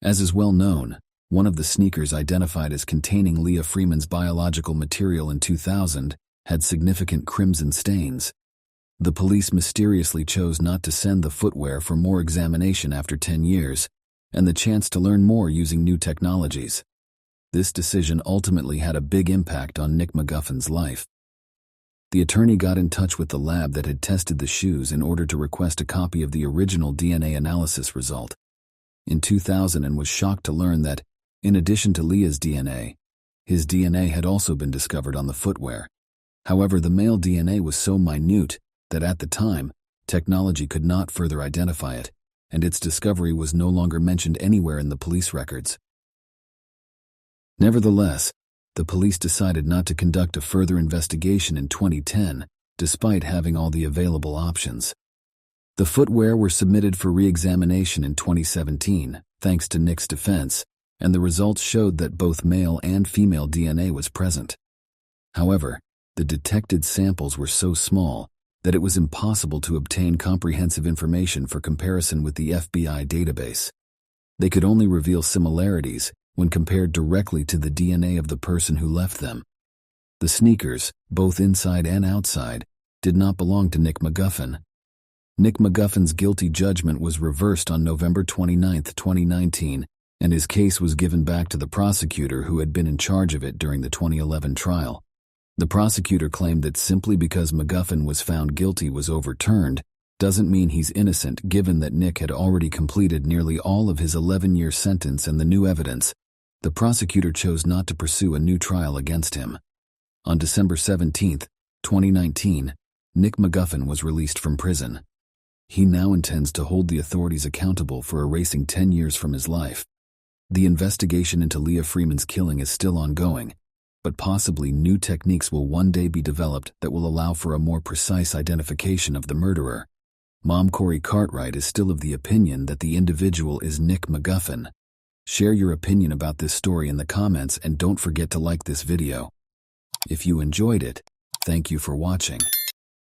As is well known, one of the sneakers identified as containing Leah Freeman's biological material in 2000 had significant crimson stains. The police mysteriously chose not to send the footwear for more examination after 10 years, and the chance to learn more using new technologies. This decision ultimately had a big impact on Nick McGuffin's life. The attorney got in touch with the lab that had tested the shoes in order to request a copy of the original DNA analysis result in 2000 and was shocked to learn that, in addition to Leah's DNA, his DNA had also been discovered on the footwear. However, the male DNA was so minute that at the time, technology could not further identify it, and its discovery was no longer mentioned anywhere in the police records. Nevertheless, the police decided not to conduct a further investigation in 2010, despite having all the available options. The footwear were submitted for re-examination in 2017, thanks to Nick's defense, and the results showed that both male and female DNA was present. However, the detected samples were so small that it was impossible to obtain comprehensive information for comparison with the FBI database. They could only reveal similarities when compared directly to the DNA of the person who left them. The sneakers, both inside and outside, did not belong to Nick McGuffin. Nick McGuffin's guilty judgment was reversed on November 29, 2019, and his case was given back to the prosecutor who had been in charge of it during the 2011 trial. The prosecutor claimed that simply because McGuffin was found guilty was overturned doesn't mean he's innocent, given that Nick had already completed nearly all of his 11-year sentence and the new evidence. The prosecutor chose not to pursue a new trial against him. On December 17, 2019, Nick McGuffin was released from prison. He now intends to hold the authorities accountable for erasing 10 years from his life. The investigation into Leah Freeman's killing is still ongoing, but possibly new techniques will one day be developed that will allow for a more precise identification of the murderer. Mom Corey Cartwright is still of the opinion that the individual is Nick McGuffin. Share your opinion about this story in the comments and don't forget to like this video. If you enjoyed it, thank you for watching.